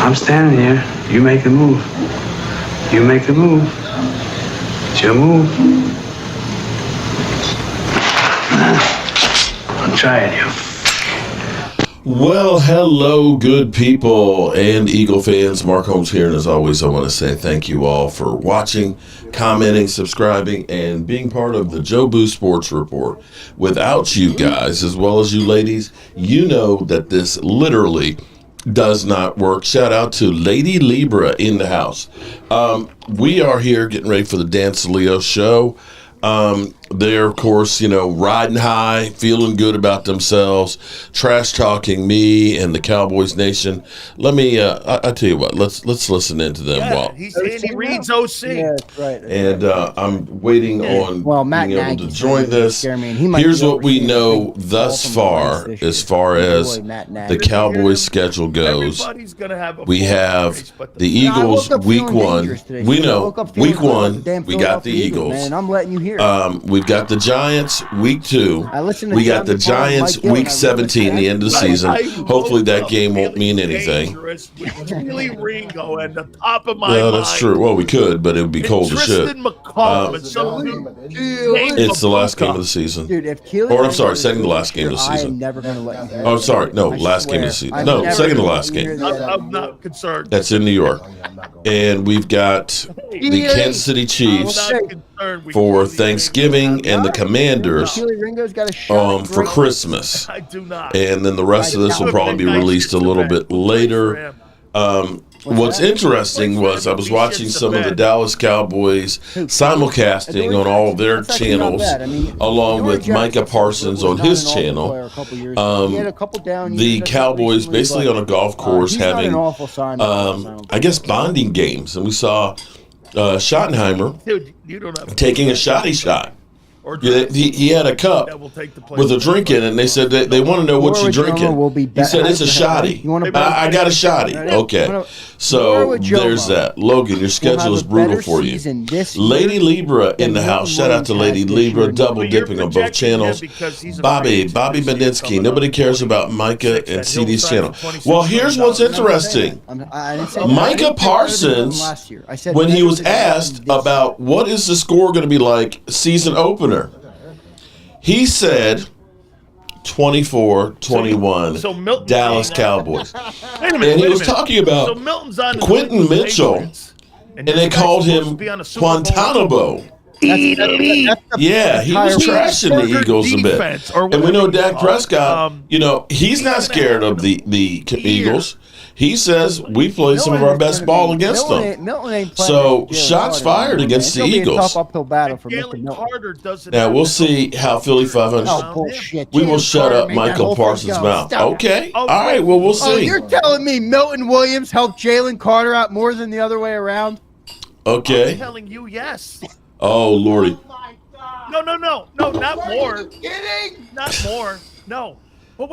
I'm standing here. You make the move. You make the move. It's your move. Try it, you. Well, hello, good people and Eagle fans. Mark Holmes here, and as always, I want to say thank you all for watching, commenting, subscribing, and being part of the Joe Boo Sports Report. Without you guys, as well as you ladies, you know that this literally does not work. Shout out to Lady Libra in the house. We are here getting ready for the Dan Selio show. They're, of course, riding high, feeling good about themselves, trash talking me and the Cowboys Nation. Let me, I tell you what, let's listen into them. Yeah, he's Andy Reid's OC. Yeah, that's right. And I'm waiting on Matt being able to Nagy's join this. Here's what we know thus far as the Cowboys schedule goes. We have the Eagles week 1. We know week 1 we got the Eagles. Man, I'm letting you hear. We've got the Giants week 2. We got the Giants week 17, the end of the season. Hopefully that game won't mean anything. Really Ringo at the top of my Yeah, mind. that's true. Well, we could, but it would be cold as shit. It's the last game of the season. Dude, if Keely Or I'm sorry, second to last game of the I am season. never going to let you hear. Oh, I'm sorry. No, last game of the season. No, second to last game. I'm not concerned. That's in New York. And we've got the Kansas City Chiefs for Thanksgiving and the Commanders for Christmas. I do not. And then the rest of this will probably be released a little bit later. What's interesting was I was watching some of the Dallas Cowboys simulcasting on all of their channels, along with Micah Parsons on his channel. The Cowboys basically on a golf course having, I guess, bonding games. And we saw Schottenheimer taking a shotty shot. He had a cup with a drink in it, and they said they want to know what you're drinking. He said, it's a shotty. I got a shotty. Okay. So there's that. Logan, your schedule is brutal for you. Lady Libra in the house. Shout out to Lady Libra, double dipping on both channels. Bobby Beninsky. Nobody cares about Micah and CD's channel. Well, here's what's interesting. Micah Parsons, when he was asked about what is the score going to be like season opener, he said 24-21 Dallas Cowboys. And he was talking about Quentin Mitchell, and they called him Guantanamo. Yeah, he was trashing the Eagles a bit. And we know Dak Prescott, he's not scared of the Eagles. He says we played some of our best ball against them. So shots fired against the Eagles. Now we'll see how Philly.500. We will shut up Michael Parsons' mouth. Okay. All right. Well, we'll see. Oh, you're telling me Milton Williams helped Jalen Carter out more than the other way around? Okay. I'm telling you, yes. Oh, Lordy. No, not more. Are you kidding? Not more. No.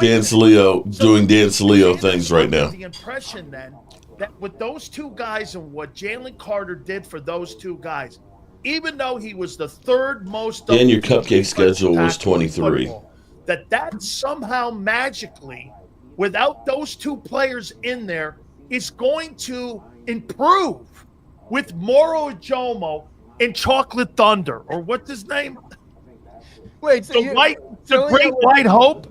Dan Selio doing Dan Selio things right now. The impression then that with those two guys and what Jalen Carter did for those two guys, even though he was the third most, and your cupcake schedule was 23, that somehow magically, without those two players in there, is going to improve with Moro Jomo and Chocolate Thunder, or what's his name? Wait, so the Great White Hope?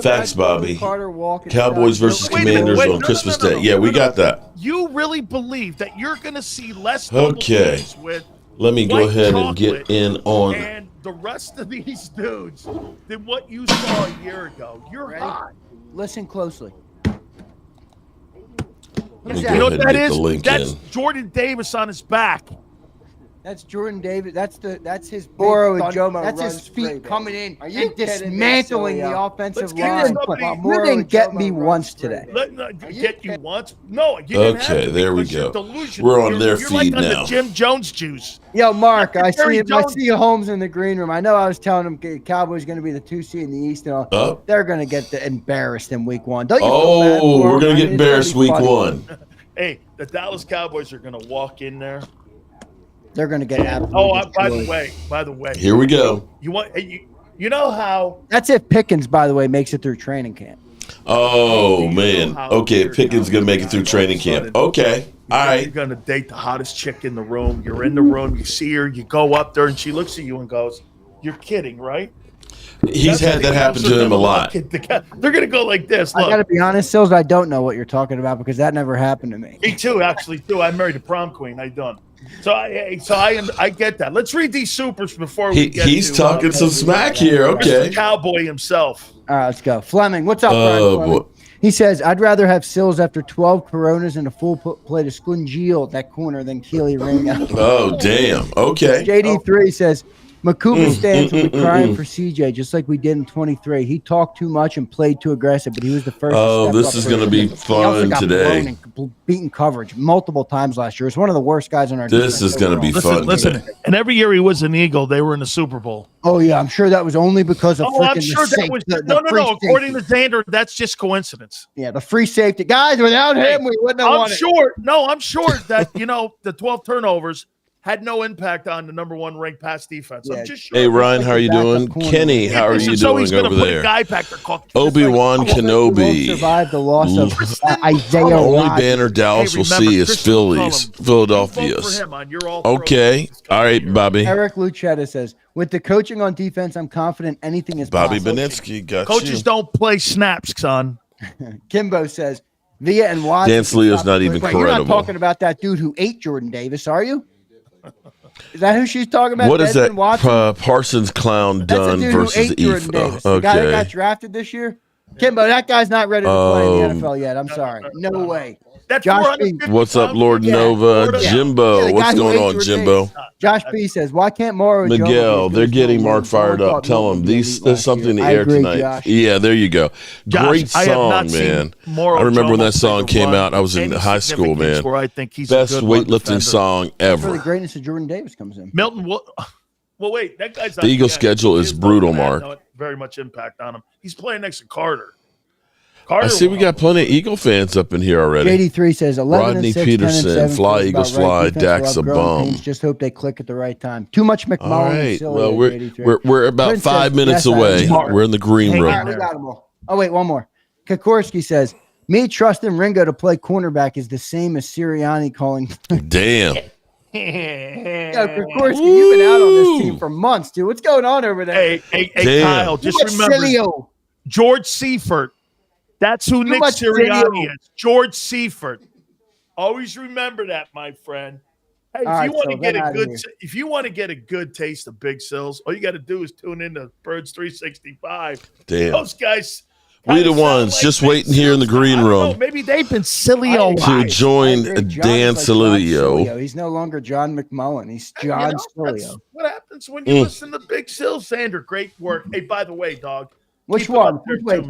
Facts, Bobby. Cowboys versus Commanders on Christmas Day. Yeah, we got that. You really believe that you're going to see less okay. with let me go ahead and get in on and the rest of these dudes than what you saw a year ago. You're hot. Listen closely. You know what that is? That's Jordan Davis on his back. That's Jordan Davis. That's his Boro and Jomo. That's his feet coming in and dismantling the offensive line. You didn't get me once today. Get you once? No, you didn't have to. There we go. We're on their feed like now. On the Jim Jones juice. Yo, Mark, I see Holmes in the green room. I know I was telling him Cowboys going to be the 2 seed in the East. And all. They're going to get embarrassed in Week 1. Don't you feel bad for we're going to get embarrassed Week 1. Hey, the Dallas Cowboys are going to walk in there. They're going to get absolutely by the way. Here we go. You know how? That's if Pickens, by the way, makes it through training camp. Oh, man. Okay, Pickens going to make it through training camp. Okay. All right. You're going to date the hottest chick in the room. You're in the room. You see her. You go up there, and she looks at you and goes, "You're kidding, right?" He's had that happen to him a lot. They're going to go like this. Look. I got to be honest, Sills, I don't know what you're talking about because that never happened to me. Me too, actually, too. I married a prom queen. How you doing? So I get that. Let's read these supers before we get He's talking some smack here. Okay. Mr. Cowboy himself. All right, let's go. Fleming, what's up, Brian? Boy. He says, I'd rather have Sills after 12 Coronas and a full plate of Scungil at that corner than Keely Ringo. Oh, damn. Okay. JD3 says, Makuba stands will be crying for CJ, just like we did in 23. He talked too much and played too aggressive, but he was the first. Oh, this is going to be fun today. Beaten coverage multiple times last year. It's one of the worst guys on our defense. This is going to be fun. Listen, and every year he was an Eagle, they were in the Super Bowl. Oh yeah, I'm sure that was only because of. I'm sure that was no. According to Xander, that's just coincidence. Yeah, the free safety guys. Without him, we wouldn't have won it. I'm sure that the 12 turnovers had no impact on the number one ranked pass defense. Yeah. I'm just sure. Hey, Ryan, how are you doing? Kenny, how are you doing over there? Obi-Wan Kenobi. Survived the loss of Isaiah. The only banner Dallas will see is Philadelphia's. Okay. All right, Bobby. Eric Lucetta says, with the coaching on defense, I'm confident anything is Bobby possible. Benitsky, got Coaches don't play snaps, son. Kimbo says, Villa and Watson. Dan Leo's not even credible. You're not talking about that dude who ate Jordan Davis, are you? Is that who she's talking about? What is that Parsons clown done versus Eve? Okay. The guy that got drafted this year? Kimbo, that guy's not ready to play in the NFL yet. I'm sorry. No way. Josh B. What's up, Lord Nova? Jimbo. What's going on, Jimbo? Josh B says, why can't Morrow Miguel, they're getting Mark fired up. Tell him there's something in the air tonight. Josh. Yeah, there you go. Great song, man. I remember when that song came out. I was in high school, man. Where I think he's best weightlifting song ever. Where the greatness of Jordan Davis comes in. Milton, well, wait, that guy's the Eagles' schedule is brutal, Mark. Very much impact on him. He's playing next to Carter. I see we got plenty of Eagle fans up in here already. 83 says 11 Rodney 6, Peterson, 10 7, fly Eagles fly, Dak's a bum. Just hope they click at the right time. Too much McMullen. All right, Selio, well we're about Prince 5 minutes away. We're in the green room. Right, we got them all. Oh wait, one more. Kokorski says me trusting Ringo to play cornerback is the same as Sirianni calling. Damn. Kokorski, you've been out on this team for months, dude. What's going on over there? Hey, Kyle, just remember Selio. George Seifert. That's who Nick Sirianni is. George Seifert. Always remember that, my friend. Hey, if you want to get a good taste of Big Sills, all you got to do is tune in to Birds 365. Damn. Those guys. We the ones just waiting here in the green room. Maybe they've been Selio to join Dan Selio. He's no longer John McMullen. He's John Selio. What happens when you listen to Big Sills, Sander? Great work. Hey, by the way, dog. Which one? Wait,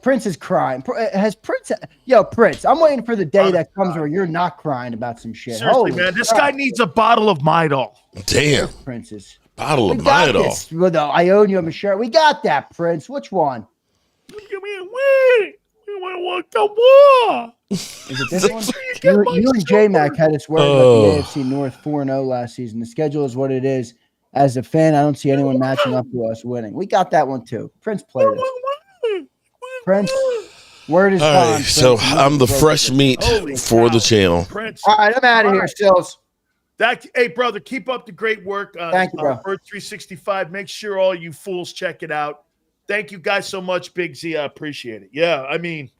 Prince is crying. Has Prince? Yo, Prince, I'm waiting for the day that comes where you're not crying about some shit. Seriously, man, this guy needs a bottle of Midol. Damn, Prince's bottle of Midol. Well, I own you a shirt. We got that, Prince. Which one? Give me a win. We want to walk. Is it this one? You and J-Mac had us worried about the AFC North 4-0 last season. The schedule is what it is. As a fan, I don't see anyone matching up to us winning. We got that one too. Prince played it. Prince, word is bond. Right, so I'm the fresh meat for the channel. Prince. All right, I'm out of here, Stills. Hey, brother, keep up the great work on Thank you, bro. Bird 365. Make sure all you fools check it out. Thank you guys so much, Big Z. I appreciate it. Yeah, I mean,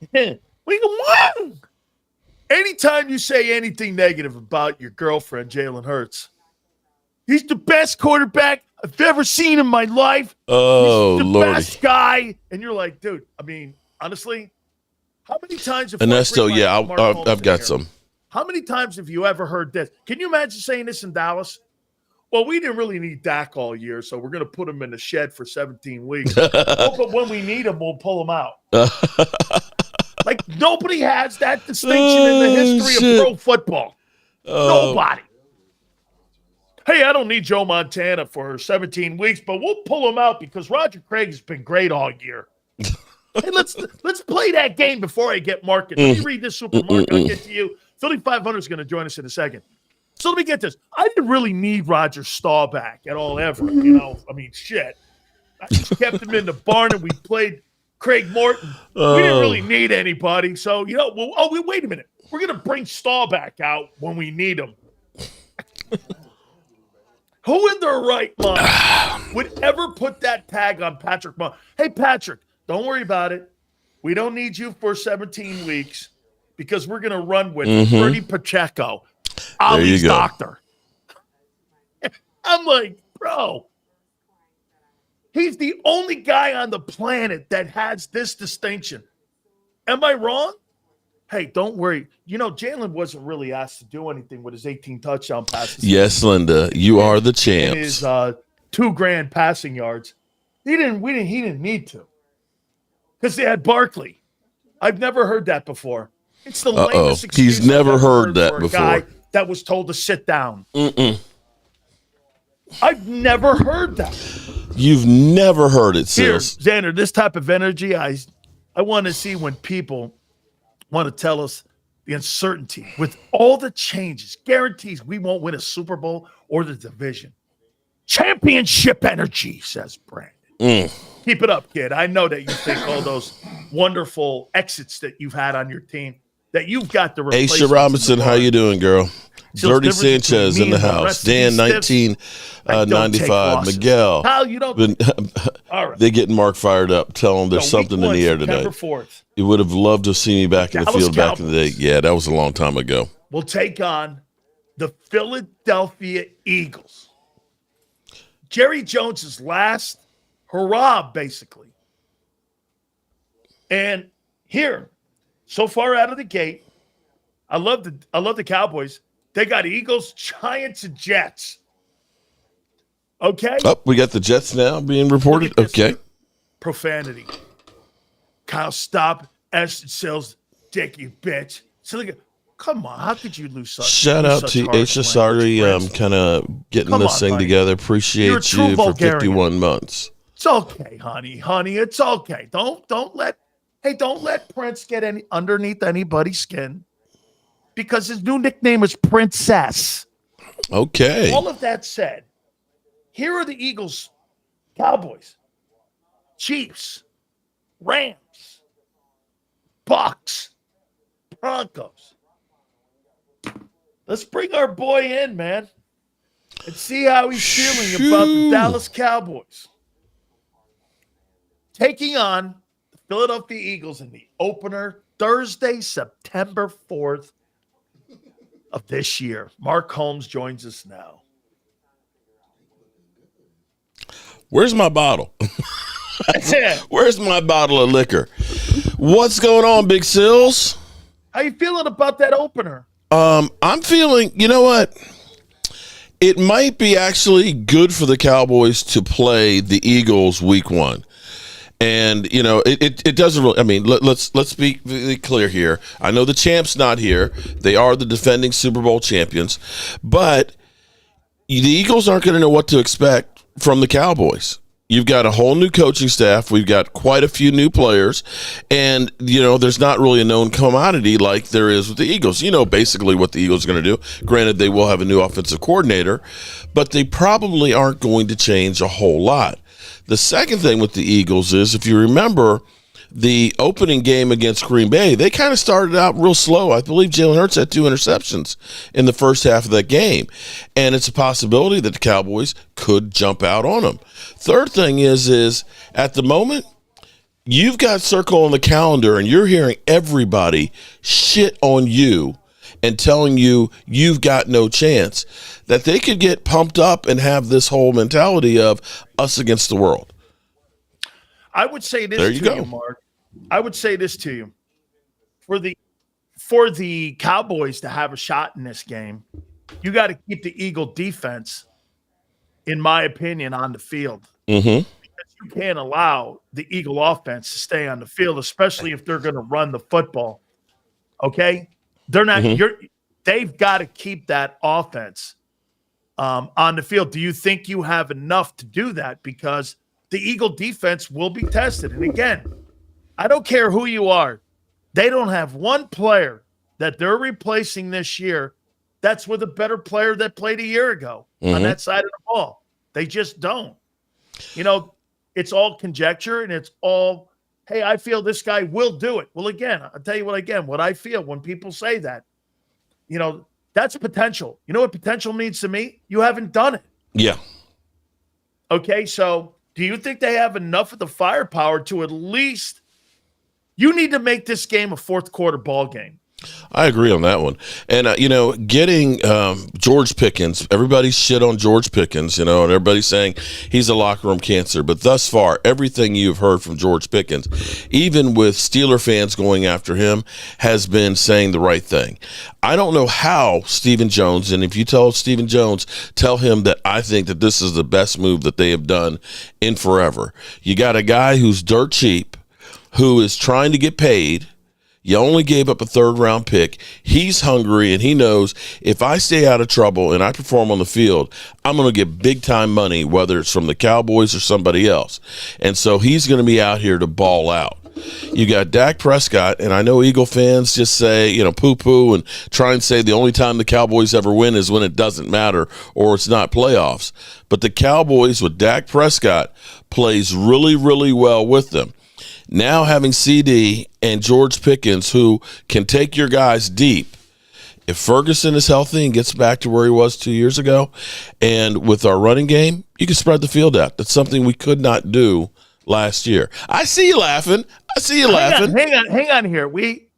we can win. Anytime you say anything negative about your girlfriend, Jalen Hurts, he's the best quarterback I've ever seen in my life. Oh, he's the Lordy. best guy. And you're like, dude, I mean, honestly, how many times have Ernesto, I've got some. How many times have you ever heard this? Can you imagine saying this in Dallas? Well, we didn't really need Dak all year, so we're going to put him in the shed for 17 weeks. But when we need him, we'll pull him out. Like, nobody has that distinction in the history of pro football. Nobody. Hey, I don't need Joe Montana for 17 weeks, but we'll pull him out because Roger Craig has been great all year. Hey, let's play that game before I get Marcus. Let me read this super market. I'll get to you. Philly.500 is going to join us in a second. So let me get this. I didn't really need Roger Staubach at all ever. You know, I mean, shit. I just kept him in the barn and we played Craig Morton. We didn't really need anybody. So, wait a minute. We're going to bring Staubach out when we need him. Who in their right mind would ever put that tag on Patrick Mahomes? Hey, Patrick, don't worry about it. We don't need you for 17 weeks because we're going to run with Freddie Pacheco, Ali's doctor. I'm like, bro, he's the only guy on the planet that has this distinction. Am I wrong? Hey, don't worry. Jalen wasn't really asked to do anything with his 18 touchdown passes. Yes, Linda, you are the champ. His $2,000 passing yards. He didn't need to because they had Barkley. I've never heard that before. It's the lamest excuse. He's never heard that before. Guy that was told to sit down. I've never heard that. You've never heard it, sis. Here, Xander, this type of energy, I want to see when people want to tell us the uncertainty with all the changes, guarantees we won't win a Super Bowl or the division. Championship energy, says Brandon. Keep it up, kid. I know that you think all those wonderful exits that you've had on your team, that you've got the replacements. Aisha Robinson, how you doing, girl? Dirty Sanchez in the house. Dan, 1995. Miguel. Kyle, you don't. All right. They're getting Mark fired up. Tell him there's something in the air tonight. You would have loved to see me back in the field back in the day. Yeah, that was a long time ago. We'll take on the Philadelphia Eagles. Jerry Jones's last hurrah, basically. And here, so far out of the gate, I love the Cowboys. They got Eagles, Giants, and Jets. Okay? Oh, we got the Jets now being reported. Okay. Profanity. Kyle, stop. Ashton Sells, dick, you bitch. So come on, how could you lose such? Shout out to Aisha. Sorry, kind of getting this thing together. Appreciate you for 51 months. It's okay, honey. It's okay. Don't let Prince get underneath anybody's skin. Because his new nickname is Princess. Okay. All of that said, here are the Eagles, Cowboys, Chiefs, Rams, Bucks, Broncos. Let's bring our boy in, man, and see how he's feeling about the Dallas Cowboys. Taking on the Philadelphia Eagles in the opener Thursday, September 4th. Of this year. Mark Holmes joins us now. Where's my bottle? Where's my bottle of liquor? What's going on, Big Sills? How you feeling about that opener? I'm feeling, you know what? It might be actually good for the Cowboys to play the Eagles week one. And, it doesn't really, I mean, let's be really clear here. I know the champ's not here. They are the defending Super Bowl champions. But the Eagles aren't going to know what to expect from the Cowboys. You've got a whole new coaching staff. We've got quite a few new players. And, there's not really a known commodity like there is with the Eagles. You know basically what the Eagles are going to do. Granted, they will have a new offensive coordinator. But they probably aren't going to change a whole lot. The second thing with the Eagles is, if you remember the opening game against Green Bay, they kind of started out real slow. I believe Jalen Hurts had 2 interceptions in the first half of that game. And it's a possibility that the Cowboys could jump out on them. Third thing is at the moment, you've got Circle on the calendar and you're hearing everybody shit on you and telling you you've got no chance, that they could get pumped up and have this whole mentality of us against the world. I would say this to you, Mark. I would say this to you. For the Cowboys to have a shot in this game, you got to keep the Eagle defense, in my opinion, on the field. Mm-hmm. Because you can't allow the Eagle offense to stay on the field, especially if they're going to run the football. Okay? They're not. They've got to keep that offense on the field. Do you think you have enough to do that? Because the Eagle defense will be tested. And again, I don't care who you are. They don't have one player that they're replacing this year that's with a better player that played a year ago on that side of the ball. They just don't. It's all conjecture and it's all hey, I feel this guy will do it. Well, again, I'll tell you what I feel when people say that. That's potential. You know what potential means to me? You haven't done it. Yeah. Okay, so do you think they have enough of the firepower to at least – you need to make this game a fourth quarter ball game. I agree on that one. And, getting George Pickens, everybody's shit on George Pickens, and everybody's saying he's a locker room cancer. But thus far, everything you've heard from George Pickens, even with Steeler fans going after him, has been saying the right thing. I don't know how Stephen Jones, and if you tell Stephen Jones, tell him that I think that this is the best move that they have done in forever. You got a guy who's dirt cheap, who is trying to get paid. You only gave up a third-round pick. He's hungry, and he knows if I stay out of trouble and I perform on the field, I'm going to get big-time money, whether it's from the Cowboys or somebody else. And so he's going to be out here to ball out. You got Dak Prescott, and I know Eagle fans just say, poo-poo and try and say the only time the Cowboys ever win is when it doesn't matter or it's not playoffs. But the Cowboys with Dak Prescott plays really, really well with them. Now having CD and George Pickens, who can take your guys deep, if Ferguson is healthy and gets back to where he was 2 years ago, and with our running game, you can spread the field out. That's something we could not do last year. I see you laughing. Hang on here. We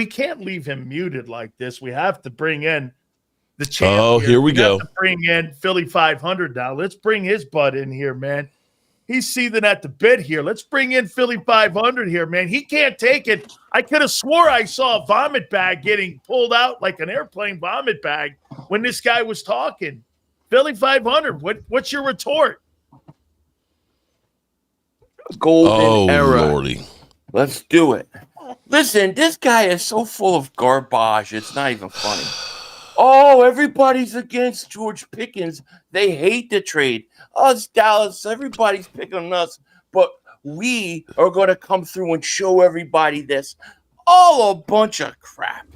can't leave him muted like this. We have to bring in the champ. Oh, here we go. Have to bring in Philly.500 now. Let's bring his butt in here, man. He's seething at the bit here. Let's bring in Philly.500 here, man. He can't take it. I could have swore I saw a vomit bag getting pulled out like an airplane vomit bag when this guy was talking. Philly.500, what's your retort? Golden era. Lordy. Let's do it. Listen, this guy is so full of garbage. It's not even funny. Oh, everybody's against George Pickens. They hate the trade. Us, Dallas, everybody's picking on us. But we are going to come through and show everybody this. All a bunch of crap.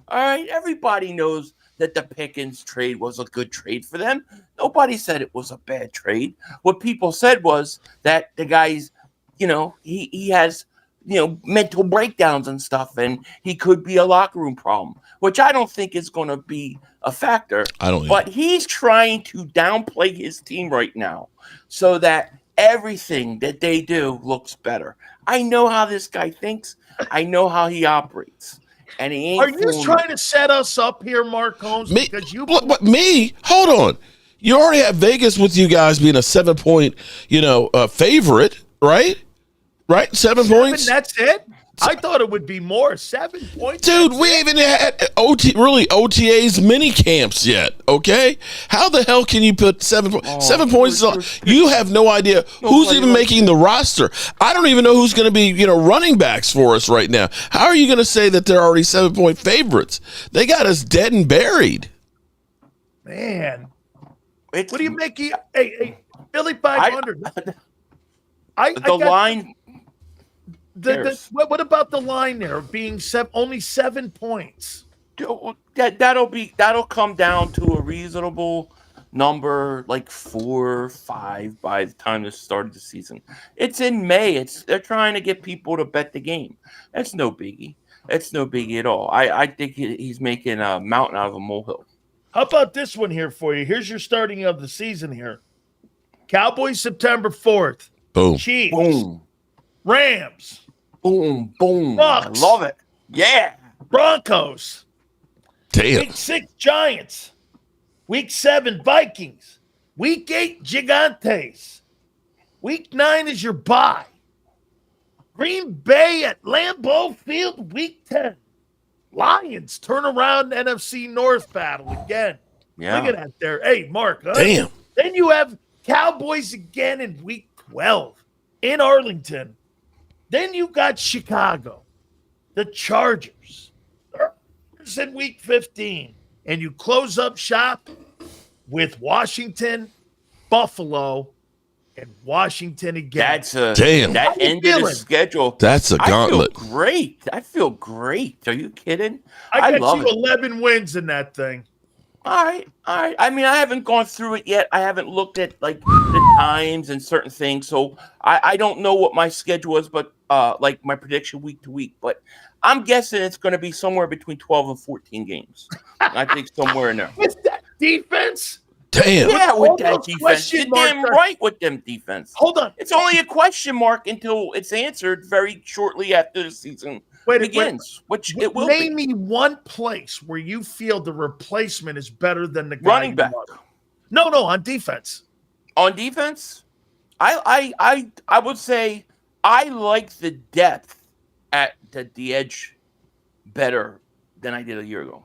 All right? Everybody knows that the Pickens trade was a good trade for them. Nobody said it was a bad trade. What people said was that the guy's, he has, mental breakdowns and stuff, and he could be a locker room problem, which I don't think is going to be a factor. I don't. But he's trying to downplay his team right now so that everything that they do looks better. I know how this guy thinks. I know how he operates. And he ain't. Are you trying to set us up here, Mark Holmes? Because me? Hold on. You already have Vegas with you guys being a 7-point, favorite, right? Right? 7 points. That's it. I thought it would be more. 7 points. Dude, we even had OTAs mini camps yet. Okay, how the hell can you put 7 points? 7 points. You have no idea who's even making the roster. I don't even know who's going to be, running backs for us right now. How are you going to say that they're already 7-point favorites? They got us dead and buried. Man, what do you make? Hey, Philly.500. Line. What about the line there being only 7 points? That'll come down to a reasonable number, like 4 or 5 by the time they started the season. It's in May. They're trying to get people to bet the game. That's no biggie. It's no biggie at all. I think he's making a mountain out of a molehill. How about this one here for you? Here's your starting of the season here. Cowboys September 4th. Boom. Chiefs. Boom. Rams. Boom. Boom. Bucks. I love it. Yeah. Broncos. Damn. Week 6 Giants. Week 7 Vikings. Week 8 Gigantes. Week 9 is your bye. Green Bay at Lambeau Field, Week 10. Lions turn around NFC North battle again. Yeah. Look at that there. Hey, Mark. Huh? Damn. Then you have Cowboys again in Week 12 in Arlington. Then you got Chicago, the Chargers. It's in Week 15. And you close up shop with Washington, Buffalo, and Washington again. Damn. That end of the schedule. That's a gauntlet. I feel great. Are you kidding? I love got you it. 11 wins in that thing. All right. I mean, I haven't gone through it yet. I haven't looked at the times and certain things. So I don't know what my schedule is, but like my prediction week to week. But I'm guessing it's going to be somewhere between 12 and 14 games. I think somewhere in there. With that defense? Damn. Yeah, with that Almost defense. question You're mark damn there. right with them defense. Hold on. It's only a question mark until it's answered very shortly after the season begins, which it will Name be. me one place where you feel the replacement is better than the guy Running back. No, on defense. On defense, I would say I like the depth at the edge better than I did a year ago.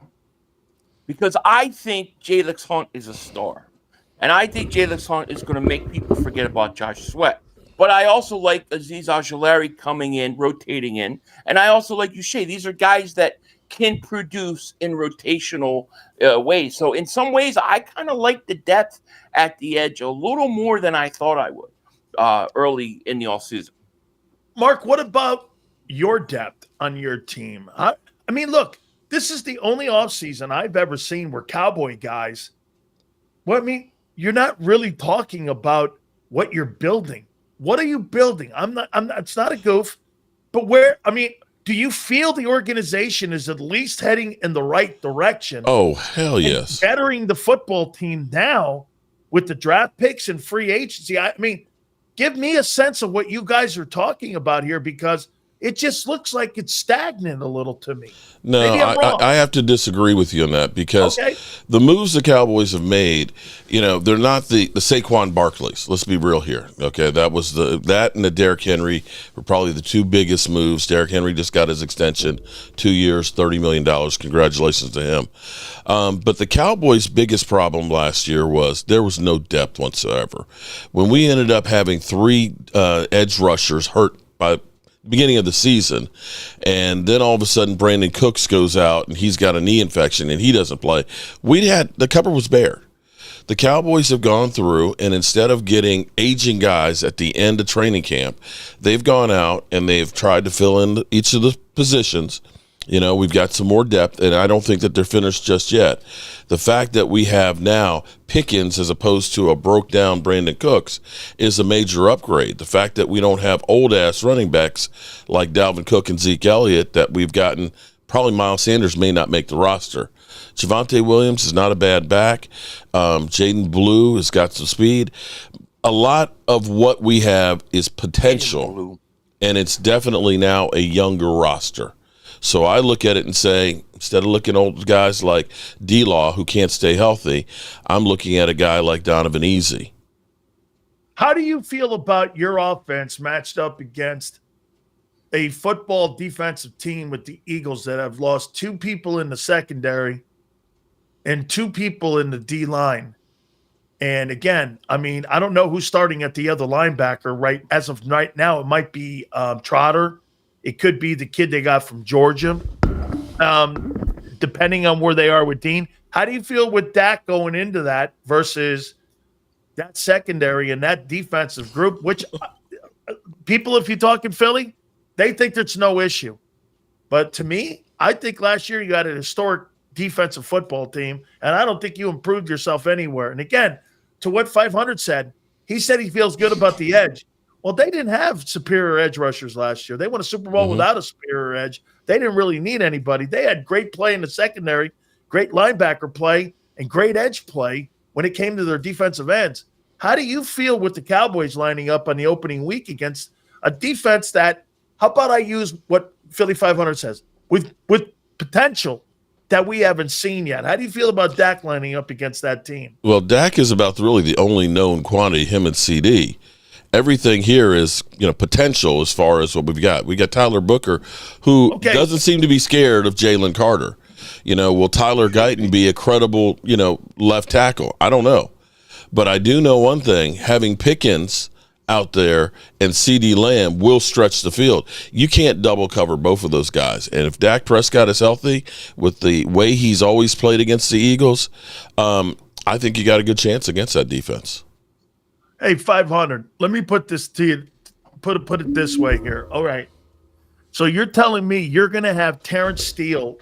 Because I think Jalix Hunt is a star. And I think Jalix Hunt is going to make people forget about Josh Sweat. But I also like Azeez Ojulari coming in, rotating in. And I also like Uche. These are guys that can produce in rotational ways. So in some ways, I kind of like the depth at the edge a little more than I thought I would early in the offseason. Mark, what about your depth on your team? I mean, look, this is the only offseason I've ever seen where Cowboy guys, you're not really talking about what you're building. What are you building? It's not a goof, but do you feel the organization is at least heading in the right direction? Oh, hell yes. Bettering the football team now with the draft picks and free agency. I mean, give me a sense of what you guys are talking about here, because it just looks like it's stagnant a little to me. No, I have to disagree with you on that, because the moves the Cowboys have made, they're not the Saquon Barkleys. Let's be real here. Okay, that was that and the Derrick Henry were probably the two biggest moves. Derrick Henry just got his extension, 2 years, $30 million. Congratulations to him. But the Cowboys' biggest problem last year was there was no depth whatsoever. When we ended up having 3 edge rushers hurt by beginning of the season, and then all of a sudden Brandon Cooks goes out and he's got a knee infection and he doesn't play. The cupboard was bare. The Cowboys have gone through, and instead of getting aging guys at the end of training camp, they've gone out and they've tried to fill in each of the positions. We've got some more depth, and I don't think that they're finished just yet. The fact that we have now Pickens as opposed to a broke-down Brandon Cooks is a major upgrade. The fact that we don't have old-ass running backs like Dalvin Cook and Zeke Elliott that we've gotten, probably Miles Sanders may not make the roster. Javonte Williams is not a bad back. Jaden Blue has got some speed. A lot of what we have is potential, and it's definitely now a younger roster. So I look at it and say, instead of looking at old guys like D-Law who can't stay healthy, I'm looking at a guy like Donovan Easy. How do you feel about your offense matched up against a football defensive team with the Eagles that have lost 2 people in the secondary and 2 people in the D-line? And again, I don't know who's starting at the other linebacker right as of right now. It might be Trotter. It could be the kid they got from Georgia, depending on where they are with Dean. How do you feel with Dak going into that versus that secondary and that defensive group, which people, if you talk in Philly, they think there's no issue. But to me, I think last year you got an historic defensive football team, and I don't think you improved yourself anywhere. And again, to what 500 said, he said he feels good about the edge. Well, they didn't have superior edge rushers last year. They won a Super Bowl without a superior edge. They didn't really need anybody. They had great play in the secondary, great linebacker play, and great edge play when it came to their defensive ends. How do you feel with the Cowboys lining up on the opening week against a defense that, how about I use what Philly.500 says, with potential that we haven't seen yet? How do you feel about Dak lining up against that team? Well, Dak is about really the only known quantity, him and CD. Everything here is, potential as far as what we've got. We got Tyler Booker, who doesn't seem to be scared of Jalen Carter. Will Tyler Guyton be a credible, left tackle? I don't know. But I do know one thing. Having Pickens out there and CD Lamb will stretch the field. You can't double cover both of those guys. And if Dak Prescott is healthy with the way he's always played against the Eagles, I think you got a good chance against that defense. Hey, 500, let me put this to you, put it this way here. All right. So you're telling me you're going to have Terrence Steele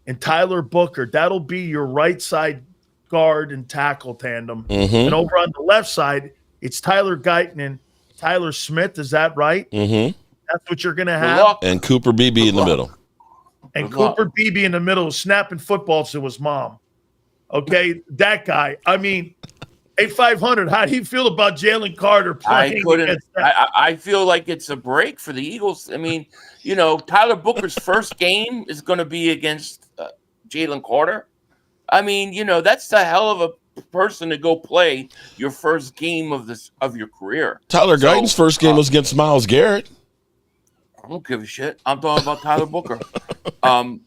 and Tyler Booker. That'll be your right side guard and tackle tandem. And over on the left side, It's Tyler Guyton and Tyler Smith. Is that right? Mm-hmm. That's what you're going to have. And Cooper Beebe in the middle. And Cooper Beebe in the middle, snapping footballs to his mom. Okay, that guy. I mean, 8,500. How do you feel about Jalen Carter playing? I feel like it's a break for the Eagles. I mean, Tyler Booker's first game is going to be against Jalen Carter. I mean, that's a hell of a person to go play your first game of your career. Tyler Guyton's first game was against Myles Garrett. I don't give a shit. I'm talking about Tyler Booker. The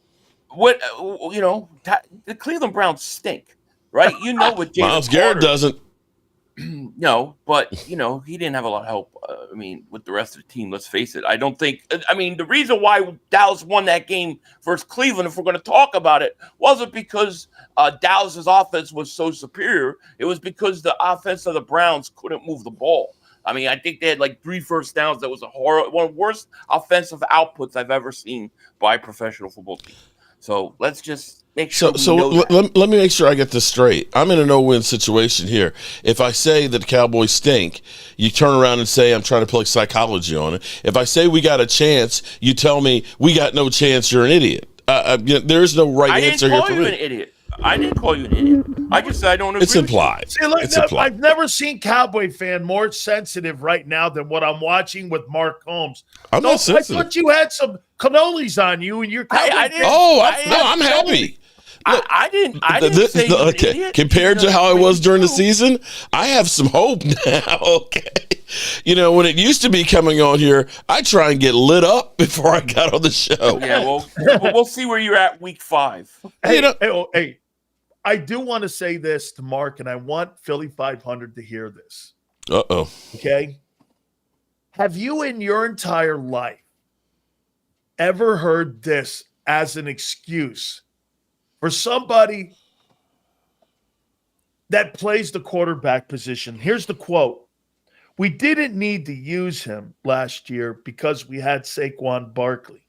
Cleveland Browns stink, right? What Myles Garrett doesn't. No, but he didn't have a lot of help. With the rest of the team, let's face it. I don't think. The reason why Dallas won that game versus Cleveland, if we're going to talk about it, wasn't because Dallas's offense was so superior. It was because the offense of the Browns couldn't move the ball. I think they had like 3 first downs. That was one of the worst offensive outputs I've ever seen by a professional football team. So let's just make sure. Let me make sure I get this straight. I'm in a no-win situation here. If I say that the Cowboys stink, you turn around and say I'm trying to play psychology on it. If I say we got a chance, you tell me we got no chance. You're an idiot. There is no right answer here for me. I didn't call you an idiot. I didn't call you an idiot. I just said I don't agree. It's implied. It's implied. I've never seen Cowboy fan more sensitive right now than what I'm watching with Mark Holmes. I'm not sensitive. I thought you had some cannolis on you and your Cowboy. I'm happy. I didn't say you okay. idiot. Compared to how I was during the season, I have some hope now. Okay. When it used to be coming on here, I try and get lit up before I got on the show. Yeah, well, we'll see where you're at week 5. Hey, I do want to say this to Mark, and I want Philly.500 to hear this. Uh-oh. Okay? Have you in your entire life ever heard this as an excuse for somebody that plays the quarterback position? Here's the quote. We didn't need to use him last year because we had Saquon Barkley.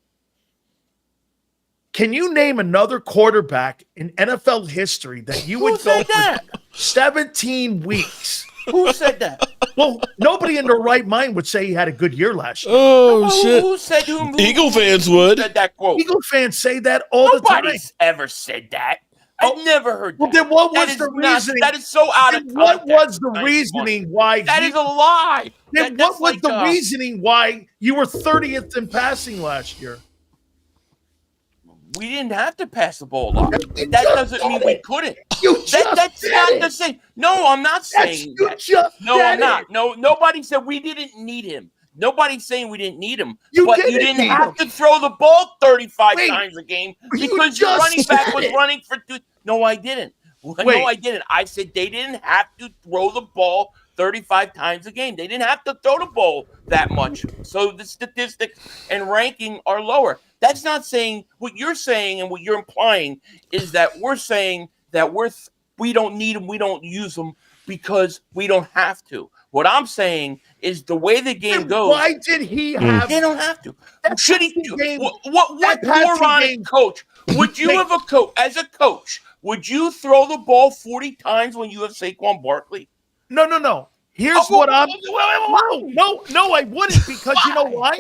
Can you name another quarterback in NFL history that you would go for 17 weeks? Who said that? Well, nobody in their right mind would say he had a good year last year. Oh, shit. Who said Eagle fans would. Said that quote? Eagle fans say that all the time. Nobody's ever said that. I've never heard that. Well, then what was the reasoning? That is so out of context. What was the reasoning why? That is a lie. Then what was the reasoning why you were 30th in passing last year? We didn't have to pass the ball a lot. That doesn't mean we couldn't. That's not the same. No, I'm not saying that. No, I'm not. No, nobody said we didn't need him. Nobody's saying we didn't need him. But you didn't have to throw the ball 35 times a game because your running back was running for 2. No, I didn't. No, I didn't. I said they didn't have to throw the ball 35 times a game. They didn't have to throw the ball that much. So the statistics and ranking are lower. That's not saying what you're saying, and what you're implying is that we're saying that we don't need them, we don't use them because we don't have to. What I'm saying is the way the game goes. Why did he have? They don't have to. Should he? What moronic coach would you have as a coach? Would you throw the ball 40 times when you have Saquon Barkley? No. Here's what I'm. No, I wouldn't because you know why?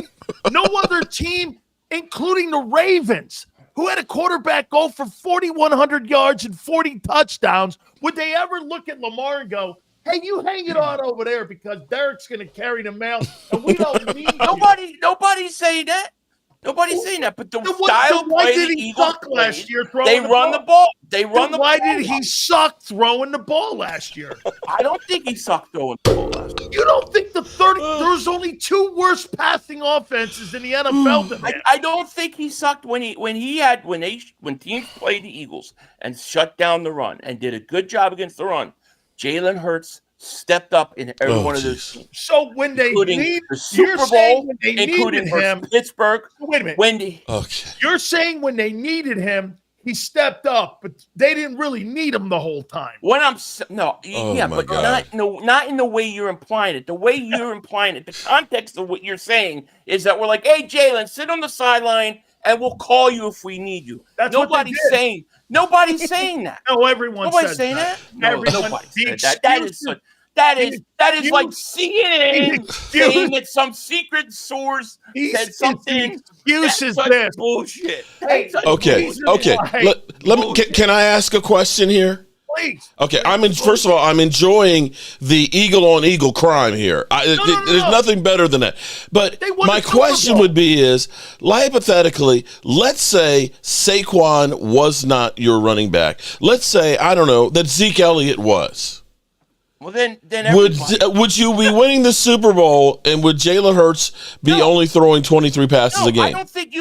No other team, including the Ravens, who had a quarterback go for 4,100 yards and 40 touchdowns, would they ever look at Lamar and go, "Hey, you hang it on over there because Derek's going to carry the mail, and we don't need Nobody's saying that. Nobody's saying that. But the style of play the Eagles last year, they run the ball. They run the ball. Why did he suck throwing the ball last year? I don't think he sucked throwing the ball last year. You don't think there's only 2 worst passing offenses in the NFL than that? I don't think he sucked when teams played the Eagles and shut down the run and did a good job against the run. Jalen Hurts stepped up in every one of those teams. So when they need the Super Bowl, including him, Pittsburgh. Wait a minute. You're saying when they needed him, he stepped up, but they didn't really need him the whole time. Not in the way you're implying it. The way you're implying it, the context of what you're saying is that we're like, "Hey, Jalen, sit on the sideline, and we'll call you if we need you." Nobody's saying that. No, everyone's saying that. No, nobody said that. That is like CNN saying that some secret source said something. Excuse is this bullshit. Okay. Let me. Can I ask a question here? Please. Okay. First of all, I'm enjoying the eagle on eagle crime here. There's nothing better than that. But my question would be is, hypothetically, let's say Saquon was not your running back. Let's say, I don't know, that Zeke Elliott was. Well, then would you be winning the Super Bowl, and would Jalen Hurts be only throwing 23 passes a game? I don't think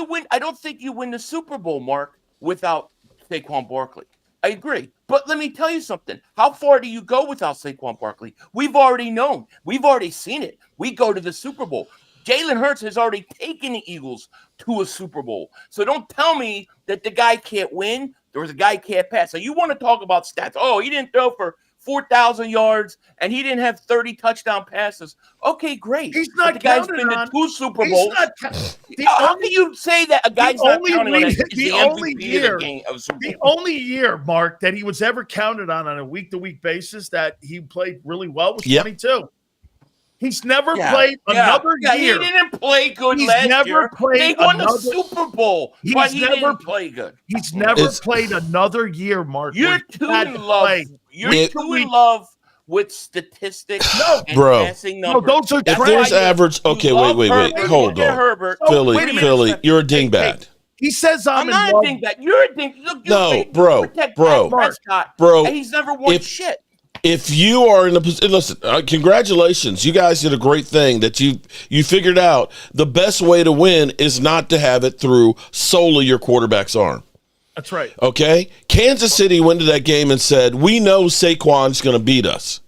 you win the Super Bowl, Mark, without Saquon Barkley. I agree. But let me tell you something. How far do you go without Saquon Barkley? We've already known. We've already seen it. We go to the Super Bowl. Jalen Hurts has already taken the Eagles to a Super Bowl. So don't tell me that the guy can't win or the guy can't pass. So you want to talk about stats. Oh, he didn't throw for 4,000 yards, and he didn't have 30 touchdown passes. Okay, great. He's not. But the guy's been to 2 Super Bowls. How can you say that a guy's not counting on it? The only year, Mark, that he was ever counted on a week-to-week basis that he played really well was 22. He's never played another year. He didn't play good last year. They won the Super Bowl, but he didn't play good. He's never played another year, Mark. You're too in love. You're too in love with statistics and passing numbers. No, those are if there's average. Okay, wait. Hold on. Herbert. Philly, you're a dingbat. He says I'm not a dingbat. You're a dingbat. Look, no, bro. And he's never won shit. If you are in a position, listen, congratulations. You guys did a great thing that you figured out the best way to win is not to have it through solely your quarterback's arm. That's right. Okay? Kansas City went to that game and said, we know Saquon's going to beat us.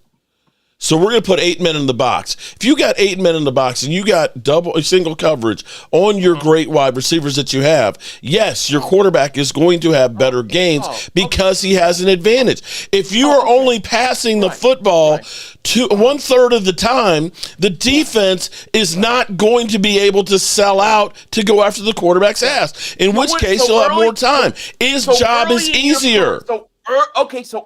So we're going to put 8 men in the box. If you got 8 men in the box and you got single coverage on your great wide receivers that you have, yes, your quarterback is going to have better games because he has an advantage. If you are only passing the football to 1/3 of the time, the defense is not going to be able to sell out to go after the quarterback's ass, in which case you'll have more time. His job is easier. So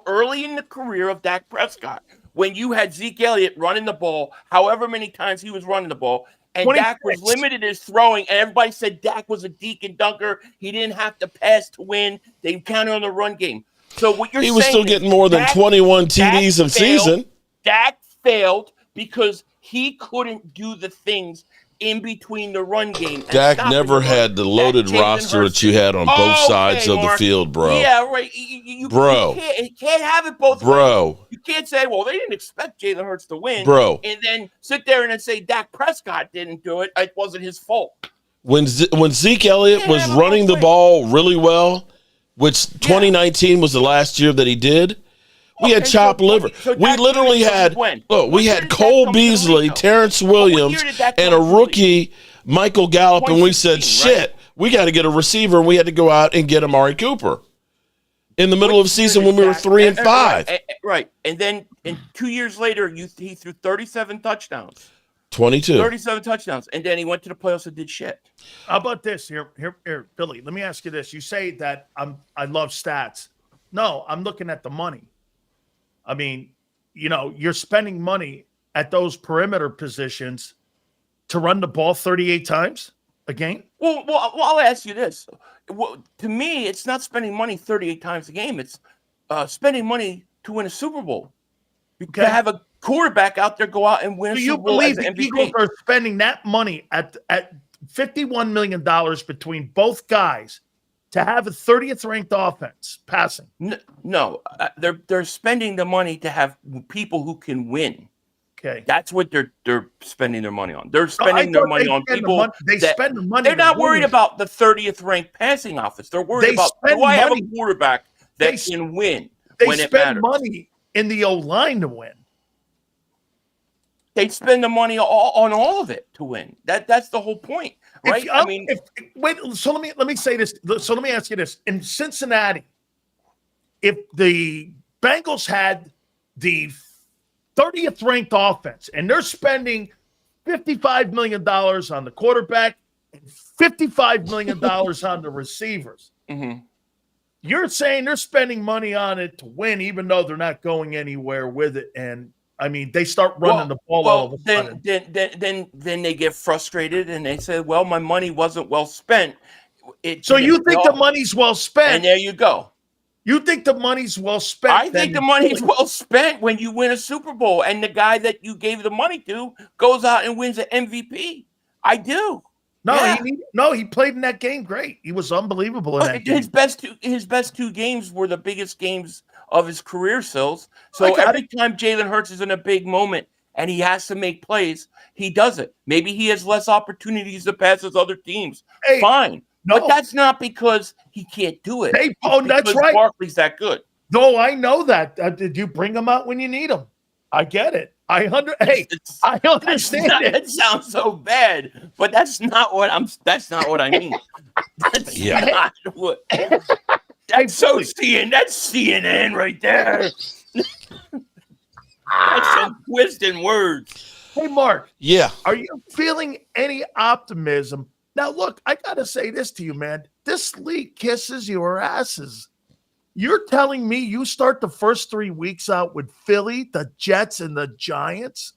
early in the career of Dak Prescott, when you had Zeke Elliott running the ball, however many times he was running the ball, and 26. Dak was limited his throwing, and everybody said Dak was a deke and dunker. He didn't have to pass to win. They counted on the run game. So what you're saying, he was still getting more than 21 TDs a season. Dak failed because he couldn't do the things in between the run game. Dak never had the loaded roster that you had on both sides of the field, bro. Yeah, right. You can't have it both ways. You can't say, well, they didn't expect Jalen Hurts to win, and then sit there and then say Dak Prescott didn't do it. It wasn't his fault. When Zeke Elliott was running the ball really well, which 2019 was the last year that he did, we had chopped liver. We literally had Cole Beasley, Terrence Williams, and a rookie, Michael Gallup, and we said, shit, we got to get a receiver, and we had to go out and get Amari Cooper in the middle of the season when we were 3-5. Right. And then 2 years later, he threw 37 touchdowns. 37 touchdowns. And then he went to the playoffs and did shit. How about this? Here, Billy, let me ask you this. You say that I love stats. No, I'm looking at the money. I mean, you're spending money at those perimeter positions to run the ball 38 times a game? Well, I'll ask you this. To me, it's not spending money 38 times a game. It's spending money to win a Super Bowl. To have a quarterback out there go out and win a Super Bowl. Do you believe the Eagles are spending that money at $51 million between both guys to have a 30th ranked offense passing? No, they're spending the money to have people who can win. Okay, that's what they're spending their money on. They're spending their money on people. Spend the money. They're not worried about the 30th ranked passing offense. They're worried about, do I have a quarterback that can win when it matters? They spend money in the O-line to win. They spend the money on all of it to win. That's the whole point, right? So let me say this. So let me ask you this: in Cincinnati, if the Bengals had the 30th ranked offense and they're spending $55 million on the quarterback and $55 million on the receivers, you're saying they're spending money on it to win, even though they're not going anywhere with it. And I mean, they start running the ball all of a sudden. Then they get frustrated and they say, "Well, my money wasn't well spent." So you think the money's well spent? And there you go. You think the money's well spent? I think the money's well spent when you win a Super Bowl and the guy that you gave the money to goes out and wins an MVP. I do. No, he played in that game great. He was unbelievable in that game. His best two games were the biggest games of his career, Sills. So every time Jalen Hurts is in a big moment and he has to make plays, he does it. Maybe he has less opportunities to pass as other teams. Fine. No. But that's not because he can't do it. That's right. Barkley's that good. No, I know that. Did you bring him out when you need him? I get it. I understand it. It sounds so bad, but that's not what I mean. That's not what. That's That's CNN right there. That's some twisting words. Hey, Mark. Yeah. Are you feeling any optimism? Now, look, I got to say this to you, man. This league kisses your asses. You're telling me you start the first 3 weeks out with Philly, the Jets, and the Giants?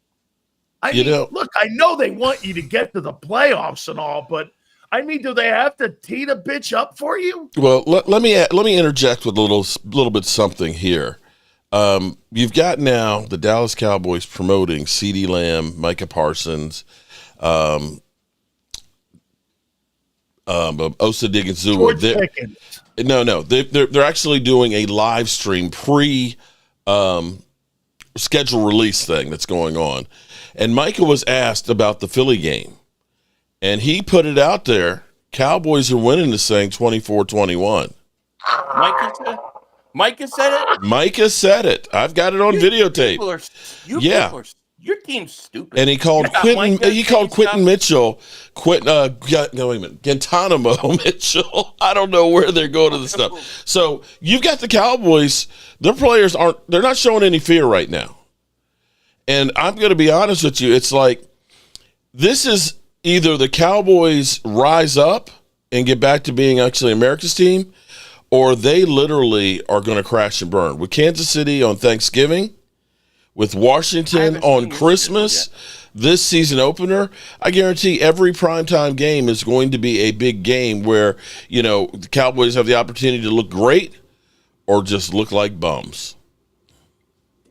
Look, I know they want you to get to the playoffs and all, but I mean, do they have to tee the bitch up for you? Well, let me interject with a little bit something here. You've got now the Dallas Cowboys promoting CeeDee Lamb, Micah Parsons, Osa Diggins-Zua. No, they're actually doing a live stream schedule release thing that's going on, and Micah was asked about the Philly game, and he put it out there. Cowboys are winning this thing 24-21. Micah said it. Micah said it. I've got it on videotape. Your team's stupid. And he called Quentin Mitchell, Guantanamo Mitchell. I don't know where they're going to the stuff. So you've got the Cowboys. Their players they're not showing any fear right now. And I'm going to be honest with you. It's like this is either the Cowboys rise up and get back to being actually America's team, or they literally are going to crash and burn. With Kansas City on Thanksgiving, with Washington on Christmas, this season opener, I guarantee every primetime game is going to be a big game where, the Cowboys have the opportunity to look great or just look like bums.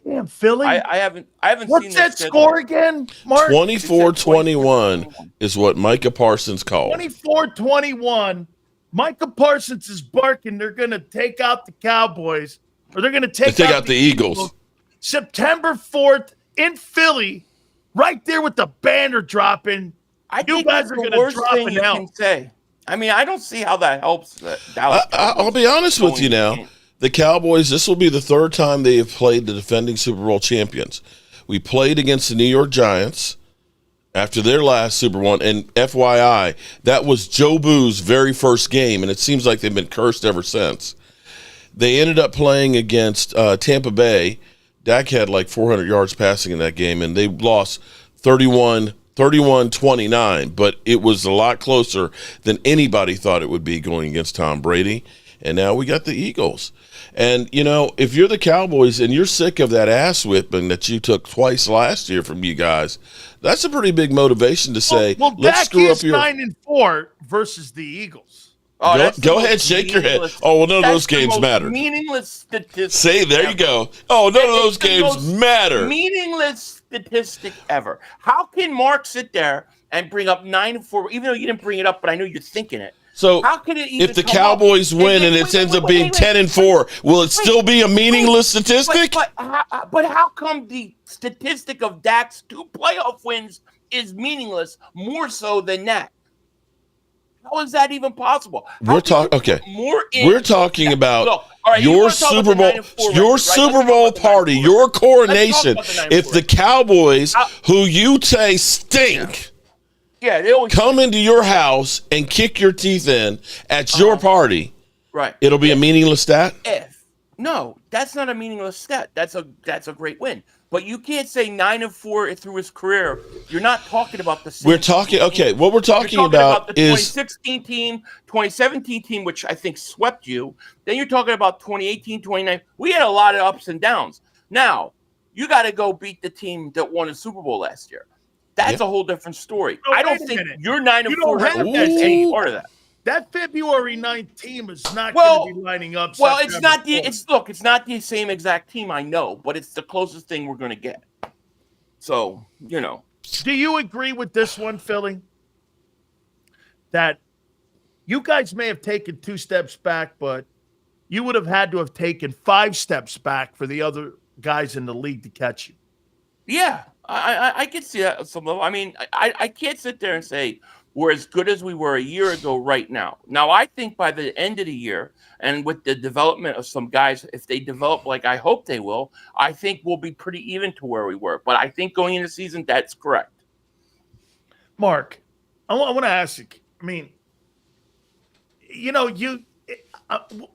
Damn, Philly. I haven't What's seen that score again, Mark? 24-21 is what Micah Parsons called. 24-21. Micah Parsons is barking. They're going to take out the Cowboys, or they're going to take out the Eagles. September 4th in Philly, right there with the banner dropping. You guys are going to drop it out. Can say. I mean, I don't see how that helps. Dallas I'll be honest with you now. The Cowboys, this will be the third time they have played the defending Super Bowl champions. We played against the New York Giants after their last Super Bowl, and FYI, that was Joe Boo's very first game, and it seems like they've been cursed ever since. They ended up playing against Tampa Bay. Dak had like 400 yards passing in that game, and they lost 31-29, but it was a lot closer than anybody thought it would be going against Tom Brady. And now we got the Eagles. And, if you're the Cowboys and you're sick of that ass whipping that you took twice last year from you guys, that's a pretty big motivation to say, let's screw up your 9-4 versus the Eagles. Oh, go ahead, shake your head. Oh, well, none of those games matter. Meaningless statistic. Say, there you go. Oh, none of those games matter. Meaningless statistic ever. How can Mark sit there and bring up 9-4, even though you didn't bring it up, but I know you're thinking it? So, how can it even if the Cowboys win and it ends up being 10-4, will it still be a meaningless statistic? But how come the statistic of Dak's 2 playoff wins is meaningless more so than that? How is that even possible? We're talking about your Super Bowl, Super Bowl party, your coronation. If the Cowboys, who you say stink, come into your house and kick your teeth in at your party, right? It'll be a meaningless stat. No, that's not a meaningless stat. That's a great win. But you can't say 9-4 through his career. You're not talking about the same We're talking team. Okay, what we're talking about the is 2016 team, 2017 team, which I think swept you. Then you're talking about 2018, 2019. We had a lot of ups and downs. Now, You got to go beat the team that won a Super Bowl last year. That's a whole different story. No, I don't wait a think minute. you're 9-4. You don't have that any team. part of that. That February 9th team is not going to be lining up. Well, September it's not 4th. it's not the same exact team, I know, but it's the closest thing we're going to get. So, Do you agree with this one, Philly? That you guys may have taken 2 steps back, but you would have had to have taken 5 steps back for the other guys in the league to catch you. Yeah, I can see that at some level. I mean, I can't sit there and say we're as good as we were a year ago right now. Now, I think by the end of the year, and with the development of some guys, if they develop like I hope they will, I think we'll be pretty even to where we were. But I think going into the season, that's correct. Mark, I want to ask you, I mean,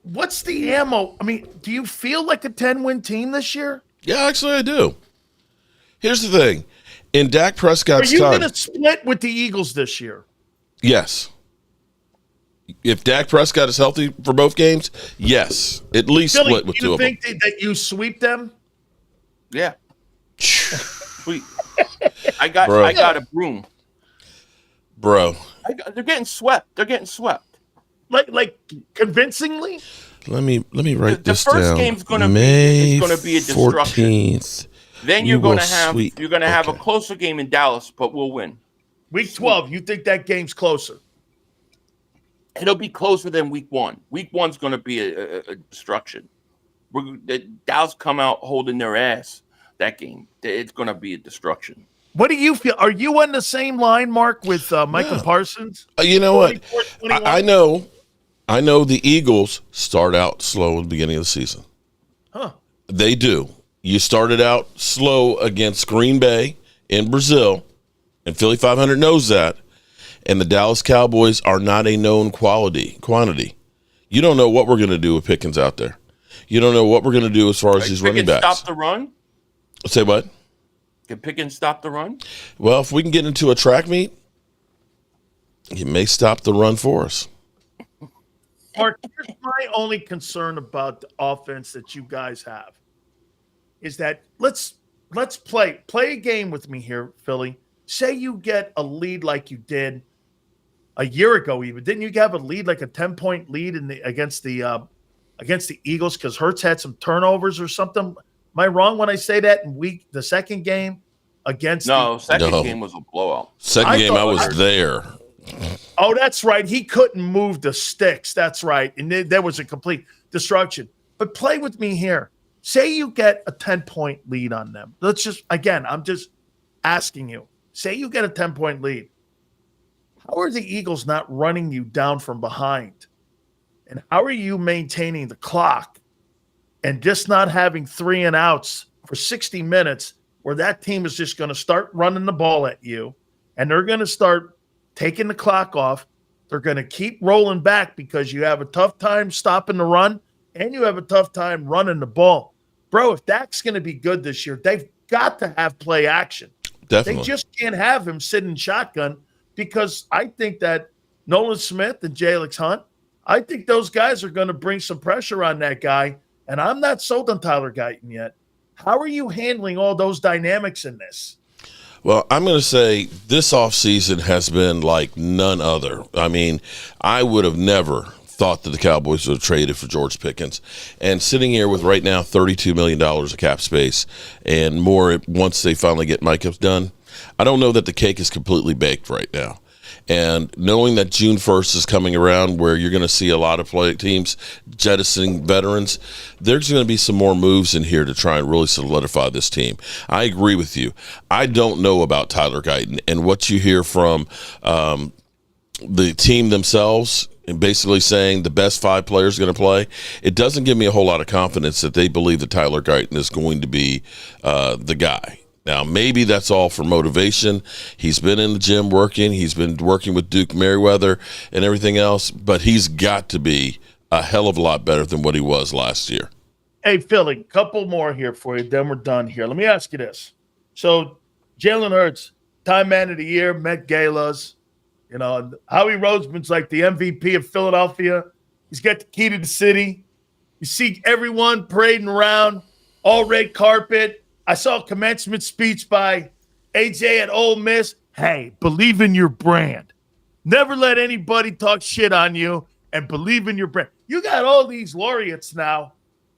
what's the ammo? I mean, do you feel like a 10-win team this year? Yeah, actually I do. Here's the thing. In Dak Prescott's Are you time, going to split with the Eagles this year? yes. If Dak Prescott is healthy for both games, yes. At least Philly, split with do 2 you of them. think that you sweep them? Yeah. Sweet. I got a broom. Bro. They're getting swept. Like convincingly? Let me write this down. The first game's going to be a destruction. 14th. Then you're going to have a closer game in Dallas, but we'll win. Week 12, you think that game's closer? It'll be closer than week 1. Week 1's going to be a destruction. Dallas come out holding their ass that game. It's going to be a destruction. What do you feel? Are you on the same line, Mark, with Micah Parsons? You know what? I know the Eagles start out slow at the beginning of the season. Huh. They do. You started out slow against Green Bay in Brazil, and Philly.500 knows that. And the Dallas Cowboys are not a known quantity. You don't know what we're going to do with Pickens out there. You don't know what we're going to do as far as these running backs. Stop the run? Say what? Can Pickens stop the run? Well, if we can get into a track meet, he may stop the run for us. Mark, here's my only concern about the offense that you guys have is that let's play a game with me here, Philly. Say you get a lead like you did a year ago, even didn't you have a lead like a 10-point lead against the Eagles because Hurts had some turnovers or something? Am I wrong when I say that the second game against? Second game was a blowout. Second game I was there. Oh, that's right. He couldn't move the sticks. That's right. And there was a complete destruction. But play with me here. Say you get a 10-point lead on them. I'm just asking you. Say you get a 10-point lead. How are the Eagles not running you down from behind? And how are you maintaining the clock and just not having 3 and outs for 60 minutes where that team is just going to start running the ball at you and they're going to start taking the clock off? They're going to keep rolling back because you have a tough time stopping the run and you have a tough time running the ball. Bro, if Dak's going to be good this year, they've got to have play action. Definitely. They just can't have him sitting shotgun because I think that Nolan Smith and Jalix Hunt, I think those guys are going to bring some pressure on that guy, and I'm not sold on Tyler Guyton yet. How are you handling all those dynamics in this? Well, I'm going to say this offseason has been like none other. I mean, I would have never thought that the Cowboys would have traded for George Pickens. And sitting here with right now $32 million of cap space and more once they finally get Micah done, I don't know that the cake is completely baked right now. And knowing that June 1st is coming around where you're going to see a lot of play teams jettisoning veterans, there's going to be some more moves in here to try and really solidify this team. I agree with you. I don't know about Tyler Guyton and what you hear from the team themselves and basically saying the best 5 players are going to play. It doesn't give me a whole lot of confidence that they believe that Tyler Guyton is going to be the guy. Now, maybe that's all for motivation. He's been in the gym working. He's been working with Duke Merriweather and everything else, but he's got to be a hell of a lot better than what he was last year. Hey, Philly, couple more here for you, then we're done here. Let me ask you this. So, Jalen Hurts, Time Man of the Year, Met Galas. You know, Howie Roseman's like the MVP of Philadelphia. He's got the key to the city. You see everyone parading around, all red carpet. I saw a commencement speech by AJ at Ole Miss. Hey, believe in your brand. Never let anybody talk shit on you, and believe in your brand. You got all these laureates now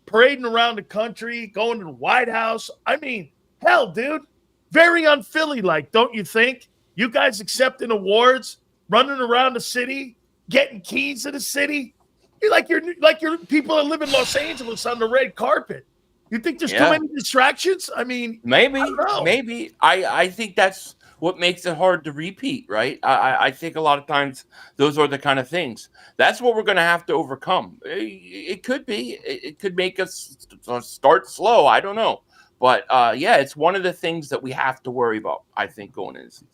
parading around the country, going to the White House. I mean, hell, dude, very un-Philly-like, don't you think? You guys accepting awards, running around the city, getting keys to the city. You're like you're people that live in Los Angeles on the red carpet. You think there's too many distractions? I mean, maybe, I don't know. maybe. I think that's what makes it hard to repeat, right? I think a lot of times those are the kind of things. That's what we're going to have to overcome. It could be. It could make us start slow. I don't know. But, yeah, it's one of the things that we have to worry about, I think, going into the season.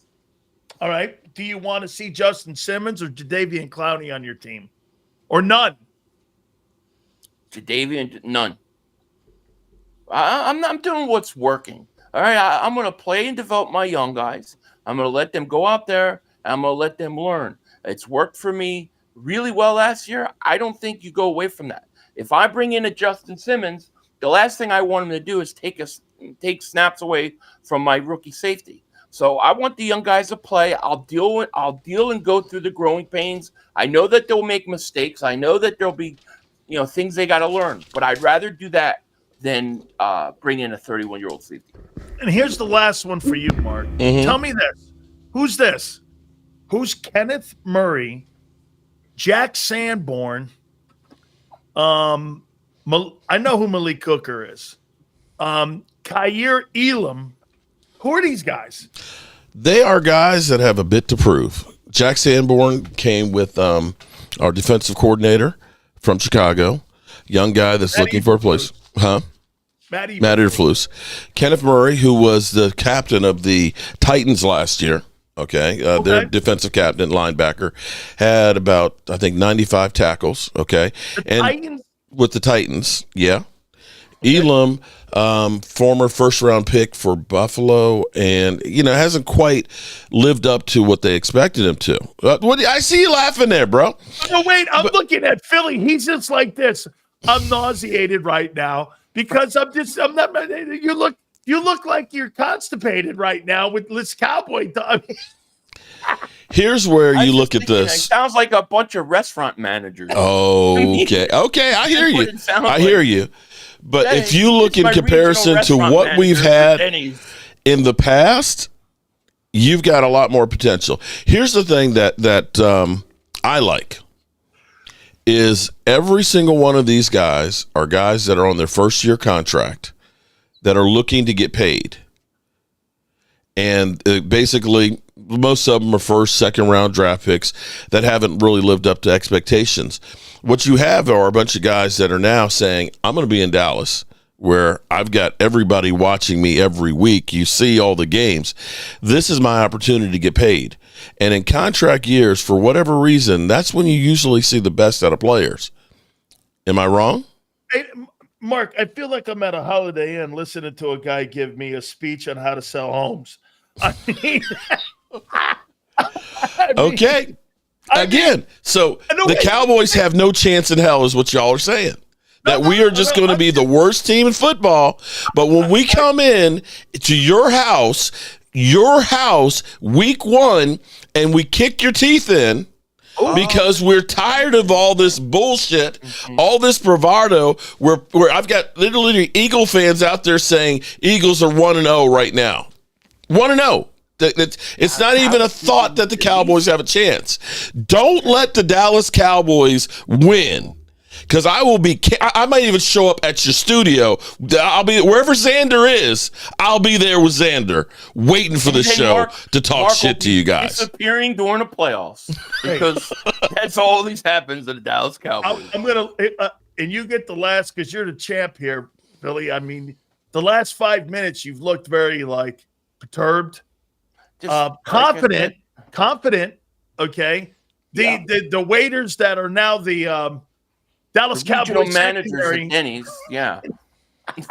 All right. Do you want to see Justin Simmons or Jadeveon Clowney on your team? Or none? Jadeveon, none. I'm doing what's working. All right, I'm going to play and develop my young guys. I'm going to let them go out there, and I'm going to let them learn. It's worked for me really well last year. I don't think you go away from that. If I bring in a Justin Simmons, the last thing I want him to do is take snaps away from my rookie safety. So I want the young guys to play. I'll deal and go through the growing pains. I know that they'll make mistakes. I know that there'll be, things they got to learn. But I'd rather do that than bring in a 31-year-old safety. And here's the last one for you, Mark. Mm-hmm. Tell me this. Who's this? Who's Kenneth Murray, Jack Sanborn? I know who Malik Hooker is. Kaiir Elam. Who are these guys? They are guys that have a bit to prove. Jack Sanborn came with our defensive coordinator from Chicago, young guy that's looking for a place. Huh? Matt Eberflus. Kenneth Murray, who was the captain of the Titans last year, their defensive captain, linebacker, had about, I think, 95 tackles, Titans? With the Titans, yeah. Okay. Elam, former first-round pick for Buffalo, and, hasn't quite lived up to what they expected him to. I see you laughing there, bro. Oh, wait, I'm looking at Philly. He's just like this. I'm nauseated right now because I'm not. You look like you're constipated right now with this cowboy dog. Here's where you look at this. It sounds like a bunch of restaurant managers. Okay, I hear you. I hear you. But if you look in comparison to what we've had in the past, you've got a lot more potential. Here's the thing that I like. Is every single one of these guys are guys that are on their first-year contract that are looking to get paid. And basically, most of them are first, second-round draft picks that haven't really lived up to expectations. What you have are a bunch of guys that are now saying, I'm going to be in Dallas, where I've got everybody watching me every week. You see all the games. This is my opportunity to get paid. And in contract years, for whatever reason, that's when you usually see the best out of players. Am I wrong? Hey, Mark, I feel like I'm at a Holiday Inn listening to a guy give me a speech on how to sell homes. Okay. So the Cowboys have no chance in hell is what y'all are saying. That we are just going to be the worst team in football. But when we come in to your house week 1, and we kick your teeth in because we're tired of all this bullshit, all this bravado, where I've got literally Eagle fans out there saying Eagles are 1-0 right now. 1-0. It's not even a thought that the Cowboys have a chance. Don't let the Dallas Cowboys win. Because I might even show up at your studio. I'll be wherever Xander is. I'll be there with Xander, waiting for the show to talk shit to you guys. Disappearing during the playoffs because that's always happens to the Dallas Cowboys. I'm gonna and you get the last because you're the champ here, Billy. I mean, the last 5 minutes you've looked very perturbed, confident. Okay, the waiters that are now the Dallas Cowboys managers at Denny's, yeah.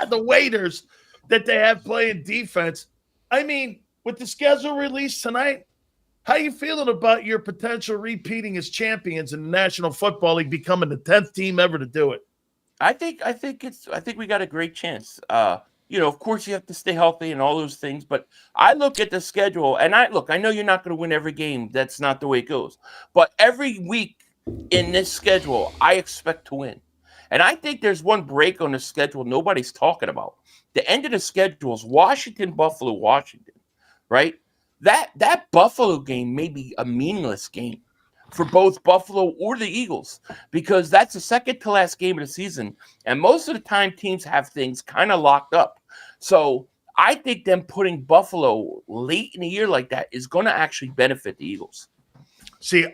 The waiters that they have playing defense. I mean, with the schedule released tonight, how are you feeling about your potential repeating as champions in the National Football League, becoming the 10th team ever to do it? I think we got a great chance. of course you have to stay healthy and all those things. But I look at the schedule, and I know you're not going to win every game. That's not the way it goes. But every week in this schedule, I expect to win. And I think there's one break on the schedule nobody's talking about. The end of the schedule is Washington, Buffalo, Washington, right? That Buffalo game may be a meaningless game for both Buffalo or the Eagles, because that's the second to last game of the season. And most of the time teams have things kind of locked up. So I think them putting Buffalo late in the year like that is going to actually benefit the Eagles. See,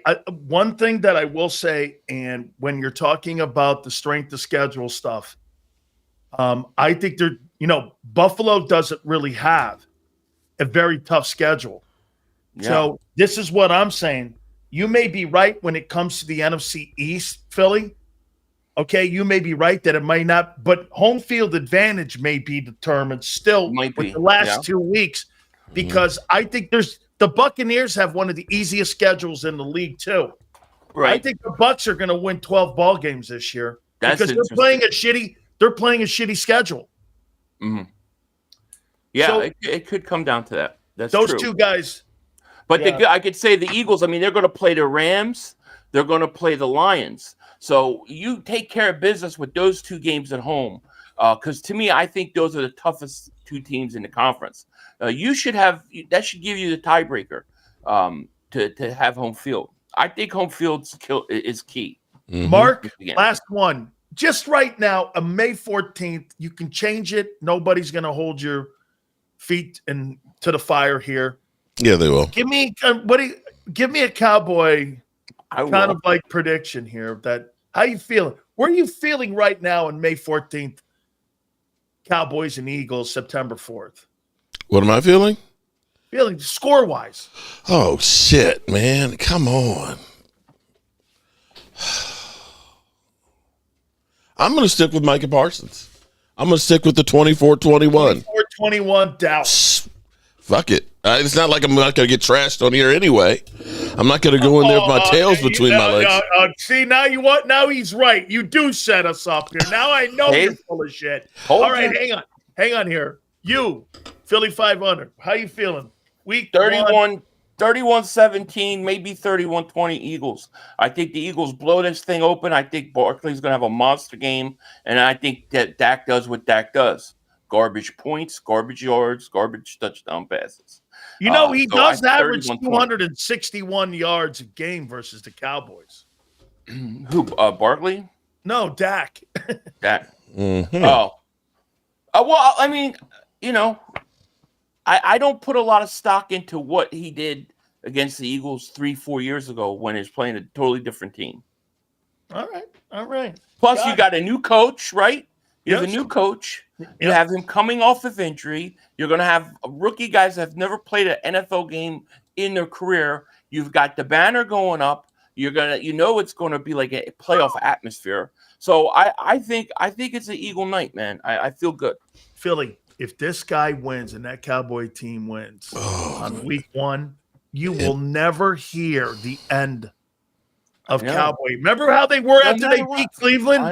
one thing that I will say, and when you're talking about the strength of schedule stuff, I think Buffalo doesn't really have a very tough schedule. Yeah. So this is what I'm saying. You may be right when it comes to the NFC East, Philly. Okay, you may be right that it might not, but home field advantage may be determined still with the last 2 weeks, because I think the Buccaneers have one of the easiest schedules in the league too. Right. I think the Bucs are going to win 12 ball games this year because they're playing a shitty schedule. Mm-hmm. Yeah, so, it could come down to that. That's those true. Two guys. But I could say the Eagles, I mean, they're going to play the Rams. They're going to play the Lions. So you take care of business with those two games at home. Because to me, I think those are the toughest two teams in the conference. That should give you the tiebreaker to have home field. I think home field is key. Mm-hmm. Mark, last one. Just right now, on May 14th, you can change it. Nobody's going to hold your feet to the fire here. Yeah, they will. Give me a Cowboy kind of like prediction here. How you feeling? Where are you feeling right now on May 14th? Cowboys and Eagles, September 4th. What am I feeling? Feeling score-wise. Oh, shit, man. Come on. I'm going to stick with Micah Parsons. I'm going to stick with the 24-21. 24-21 Dallas. Fuck it. It's not like I'm not going to get trashed on here anyway. I'm not going to go in there with my tails between my legs. See, now you what? Now he's right. You do set us up here. Now I know you're full of shit. All right, hang on here. You, Philly.500, how you feeling? Week 31-17, maybe 31-20 Eagles. I think the Eagles blow this thing open. I think Barkley's going to have a monster game, and I think that Dak does what Dak does. Garbage points, garbage yards, garbage touchdown passes. He does average 261 yards a game versus the Cowboys. Who, Barkley? No, Dak. Dak. Mm-hmm. Well, I mean, I don't put a lot of stock into what he did against the Eagles 3-4 years ago when he was playing a totally different team. All right. Plus, you got a new coach, right? You have a new coach. You have him coming off of injury. You're going to have rookie guys that have never played an NFL game in their career. You've got the banner going up. It's going to be like a playoff atmosphere. So I think it's an Eagle night, man. I feel good. Philly, if this guy wins and that Cowboy team wins on week 1, you will never hear the end of Cowboy. Remember how they were after they beat Cleveland?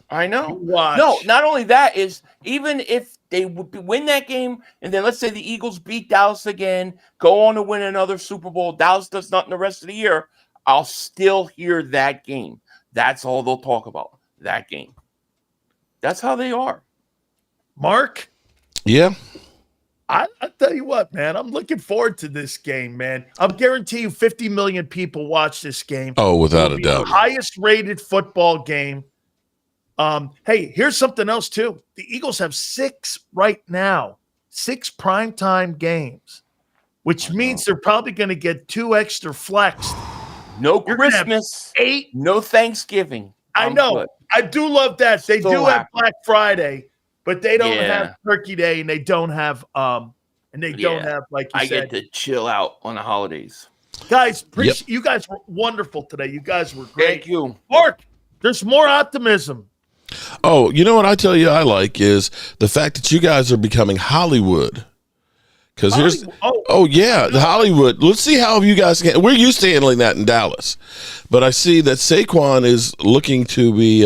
I know. No, not only that, is even if they win that game, and then let's say the Eagles beat Dallas again, go on to win another Super Bowl, Dallas does nothing the rest of the year, I'll still hear that game. That's all they'll talk about, that game. That's how they are. Mark? Yeah. I tell you what, man, I'm looking forward to this game, man. I'll guarantee you 50 million people watch this game. Oh, without a doubt. The highest rated football game. Hey, here's something else too. The Eagles have 6 right now, 6 primetime games, which means they're probably going to get 2 extra flexed. No Christmas, 8. No Thanksgiving. I know. Good. I do love that. They do have Black Friday, but they don't have Turkey Day, and they don't have don't have, like you said. I get to chill out on the holidays. Guys, you guys were wonderful today. You guys were great. Thank you. Mark, there's more optimism. Oh, you know what I tell you I like is the fact that you guys are becoming Hollywood. Because the Hollywood. Let's see how you guys can. We're used to handling that in Dallas, but I see that Saquon is looking to be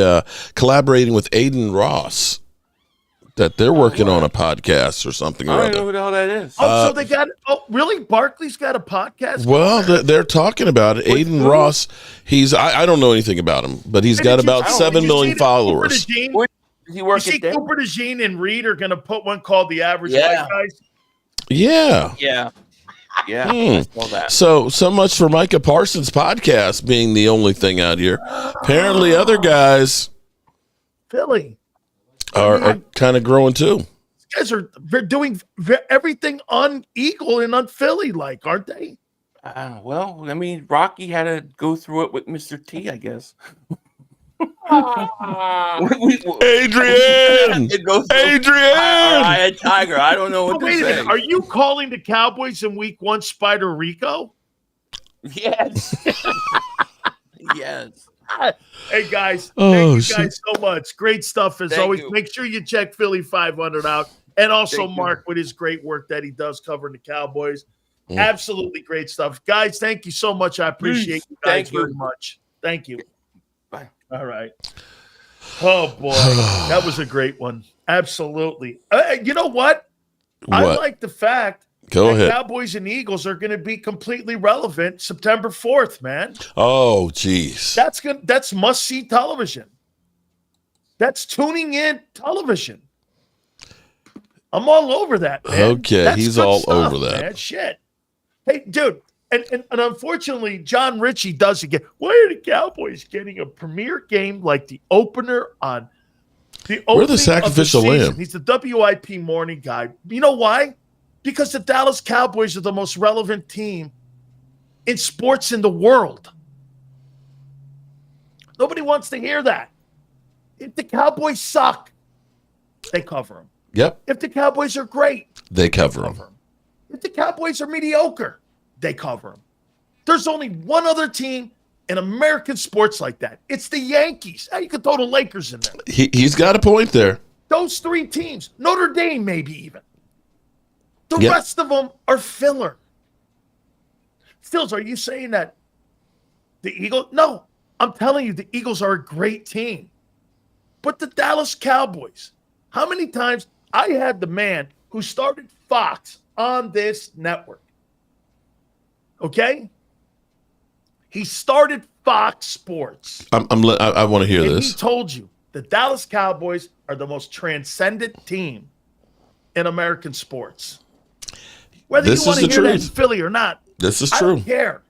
collaborating with Aiden Ross that they're working on a podcast or something or I other. don't know who the hell that is. So they got. Oh, really? Barkley's got a podcast. Well, they're talking about it. Aiden Ross. I don't know anything about him, but he's got about 7 million followers. Where does he work You see, at? Cooper DeJean and Reed are going to put one called The Average White Guys. Yeah. I saw that. So much for Micah Parsons' podcast being the only thing out here. Apparently, other guys Philly are kind of growing too. These guys they're doing everything un-Eagle and un-Philly like, aren't they? Well, I mean, Rocky had to go through it with Mr. T, I guess. Adrian! Adrian! Tiger, I don't know what to say. Are you calling the Cowboys in week 1 Spider Rico? Yes. Yes. Hey, guys. Thank you guys so much. Great stuff as always. You. Make sure you check Philly.500 out. And also Mark with his great work that he does covering the Cowboys. Absolutely great stuff. Guys, thank you so much. I appreciate you guys very much. Thank you. Bye. All right. Oh, boy. That was a great one. Absolutely. You know what? I like the fact that Cowboys and Eagles are going to be completely relevant September 4th, man. Oh, geez. That's must-see television. That's tuning in television. I'm all over that, man. Okay, That's he's good all stuff, over that. Man. Shit. Hey, dude, and unfortunately, John Ritchie does again. Why are the Cowboys getting a premier game like the opener on the opening? We're the sacrificial lamb. He's the WIP morning guy. You know why? Because the Dallas Cowboys are the most relevant team in sports in the world. Nobody wants to hear that. If the Cowboys suck, they cover them. Yep. If the Cowboys are great, they cover them. If the Cowboys are mediocre, they cover them. There's only one other team in American sports like that. It's the Yankees. You could throw the Lakers in there. He's got a point there. Those 3 teams, Notre Dame maybe even. The rest of them are filler. Stills, are you saying that the Eagles? No, I'm telling you, the Eagles are a great team. But the Dallas Cowboys, how many times I had the man who started Fox on this network. Okay? He started Fox Sports. I want to hear this. He told you the Dallas Cowboys are the most transcendent team in American sports. Whether you want to hear that in Philly or not, this is true. I don't care.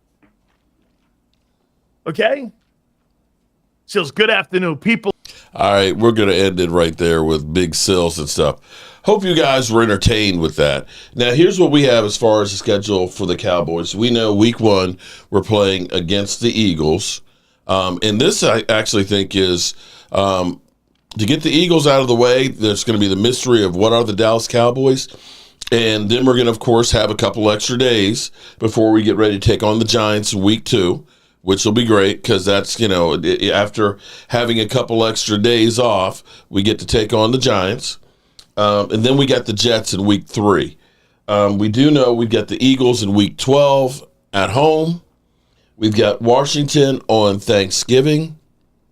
Okay? Sills, good afternoon, people. All right, we're going to end it right there with big Sills and stuff. Hope you guys were entertained with that. Now, here's what we have as far as the schedule for the Cowboys. We know week 1, we're playing against the Eagles. And this, I actually think, is to get the Eagles out of the way, there's going to be the mystery of what are the Dallas Cowboys. And then we're going to, of course, have a couple extra days before we get ready to take on the Giants in week 2, which will be great because that's, after having a couple extra days off, we get to take on the Giants. And then we got the Jets in week 3. We do know we've got the Eagles in week 12 at home. We've got Washington on Thanksgiving.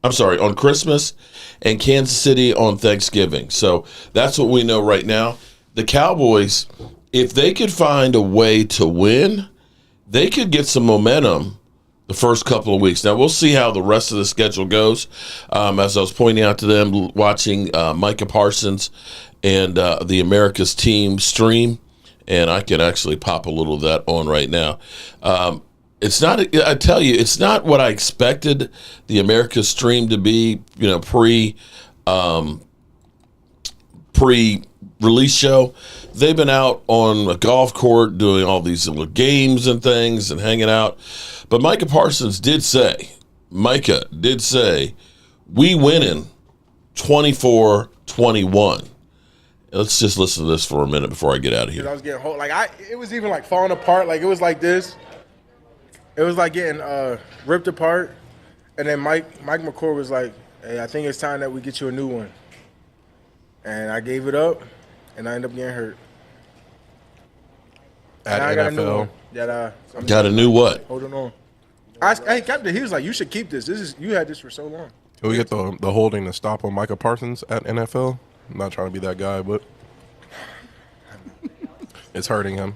I'm sorry, on Christmas, and Kansas City on Thanksgiving. So that's what we know right now. The Cowboys, if they could find a way to win, they could get some momentum the first couple of weeks. Now, we'll see how the rest of the schedule goes. As I was pointing out to them, watching Micah Parsons and the America's Team stream, and I can actually pop a little of that on right now. It's not, I tell you, it's not what I expected the America's Stream to be, pre-release show. They've been out on a golf court doing all these little games and things and hanging out. But Micah Parsons did say, we winning 24-21. Let's just listen to this for a minute before I get out of here. I was getting it was even like falling apart. Like it was like this. It was like getting ripped apart. And then Mike McCord was like, "Hey, I think it's time that we get you a new one." And I gave it up, and I ended up getting hurt. At now NFL. I got a new one. Got a new what? Holding on. Hey, Captain, he was like, "You should keep this. You had this for so long." Can we get the holding to stop on Micah Parsons at NFL? I'm not trying to be that guy, but it's hurting him.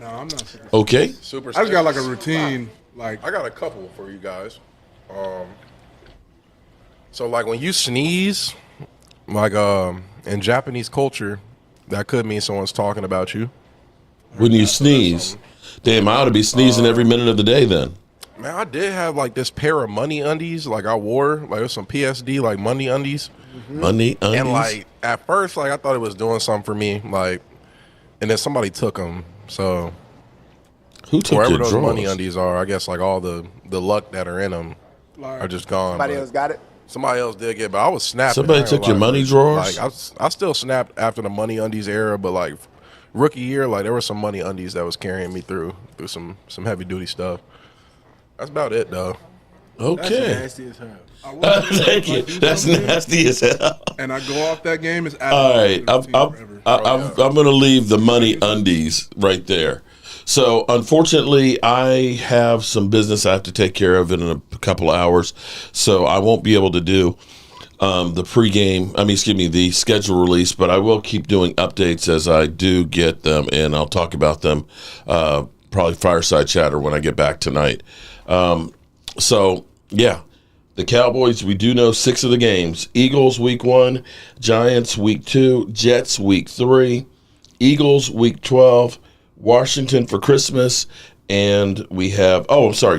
No, I'm not super. Okay. Super. I just got like a routine. Like I got a couple for you guys. So like when you sneeze, like in Japanese culture, that could mean someone's talking about you. When you sneeze, damn, I ought to be sneezing every minute of the day then. Man, I did have like this pair of money undies, like I wore, like it was some PSD, like money undies. Money undies. And like at first, like I thought it was doing something for me, like, and then somebody took them. So who took wherever your those drawers? money undies are, I guess like all the luck that are in them are just gone. Somebody else got it? Somebody else did get, but I was snapping. Somebody I ain't took gonna your lie. money drawers? Like I still snapped after the money undies era, but like rookie year, like there were some money undies that was carrying me through some heavy duty stuff. That's about it though. Okay. That's nasty as hell. Thank you. That's nasty as hell. And I go off that game. It's All right. I'm going to leave the money undies right there. So, unfortunately, I have some business I have to take care of in a couple of hours, so I won't be able to do the schedule release, but I will keep doing updates as I do get them, and I'll talk about them probably fireside chatter when I get back tonight. So, yeah, the Cowboys, we do know 6 of the games. Eagles, week 1, Giants, week 2, Jets, week 3, Eagles, week 12, Washington for Christmas, and we have,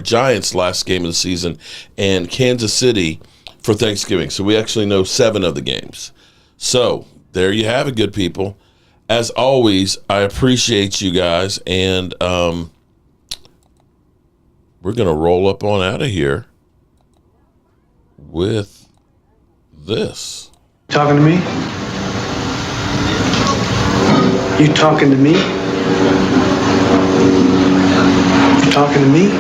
Giants last game of the season, and Kansas City for Thanksgiving. So we actually know 7 of the games. So there you have it, good people. As always, I appreciate you guys, and we're going to roll up on out of here with this. Talking to me? You talking to me? You talking to me?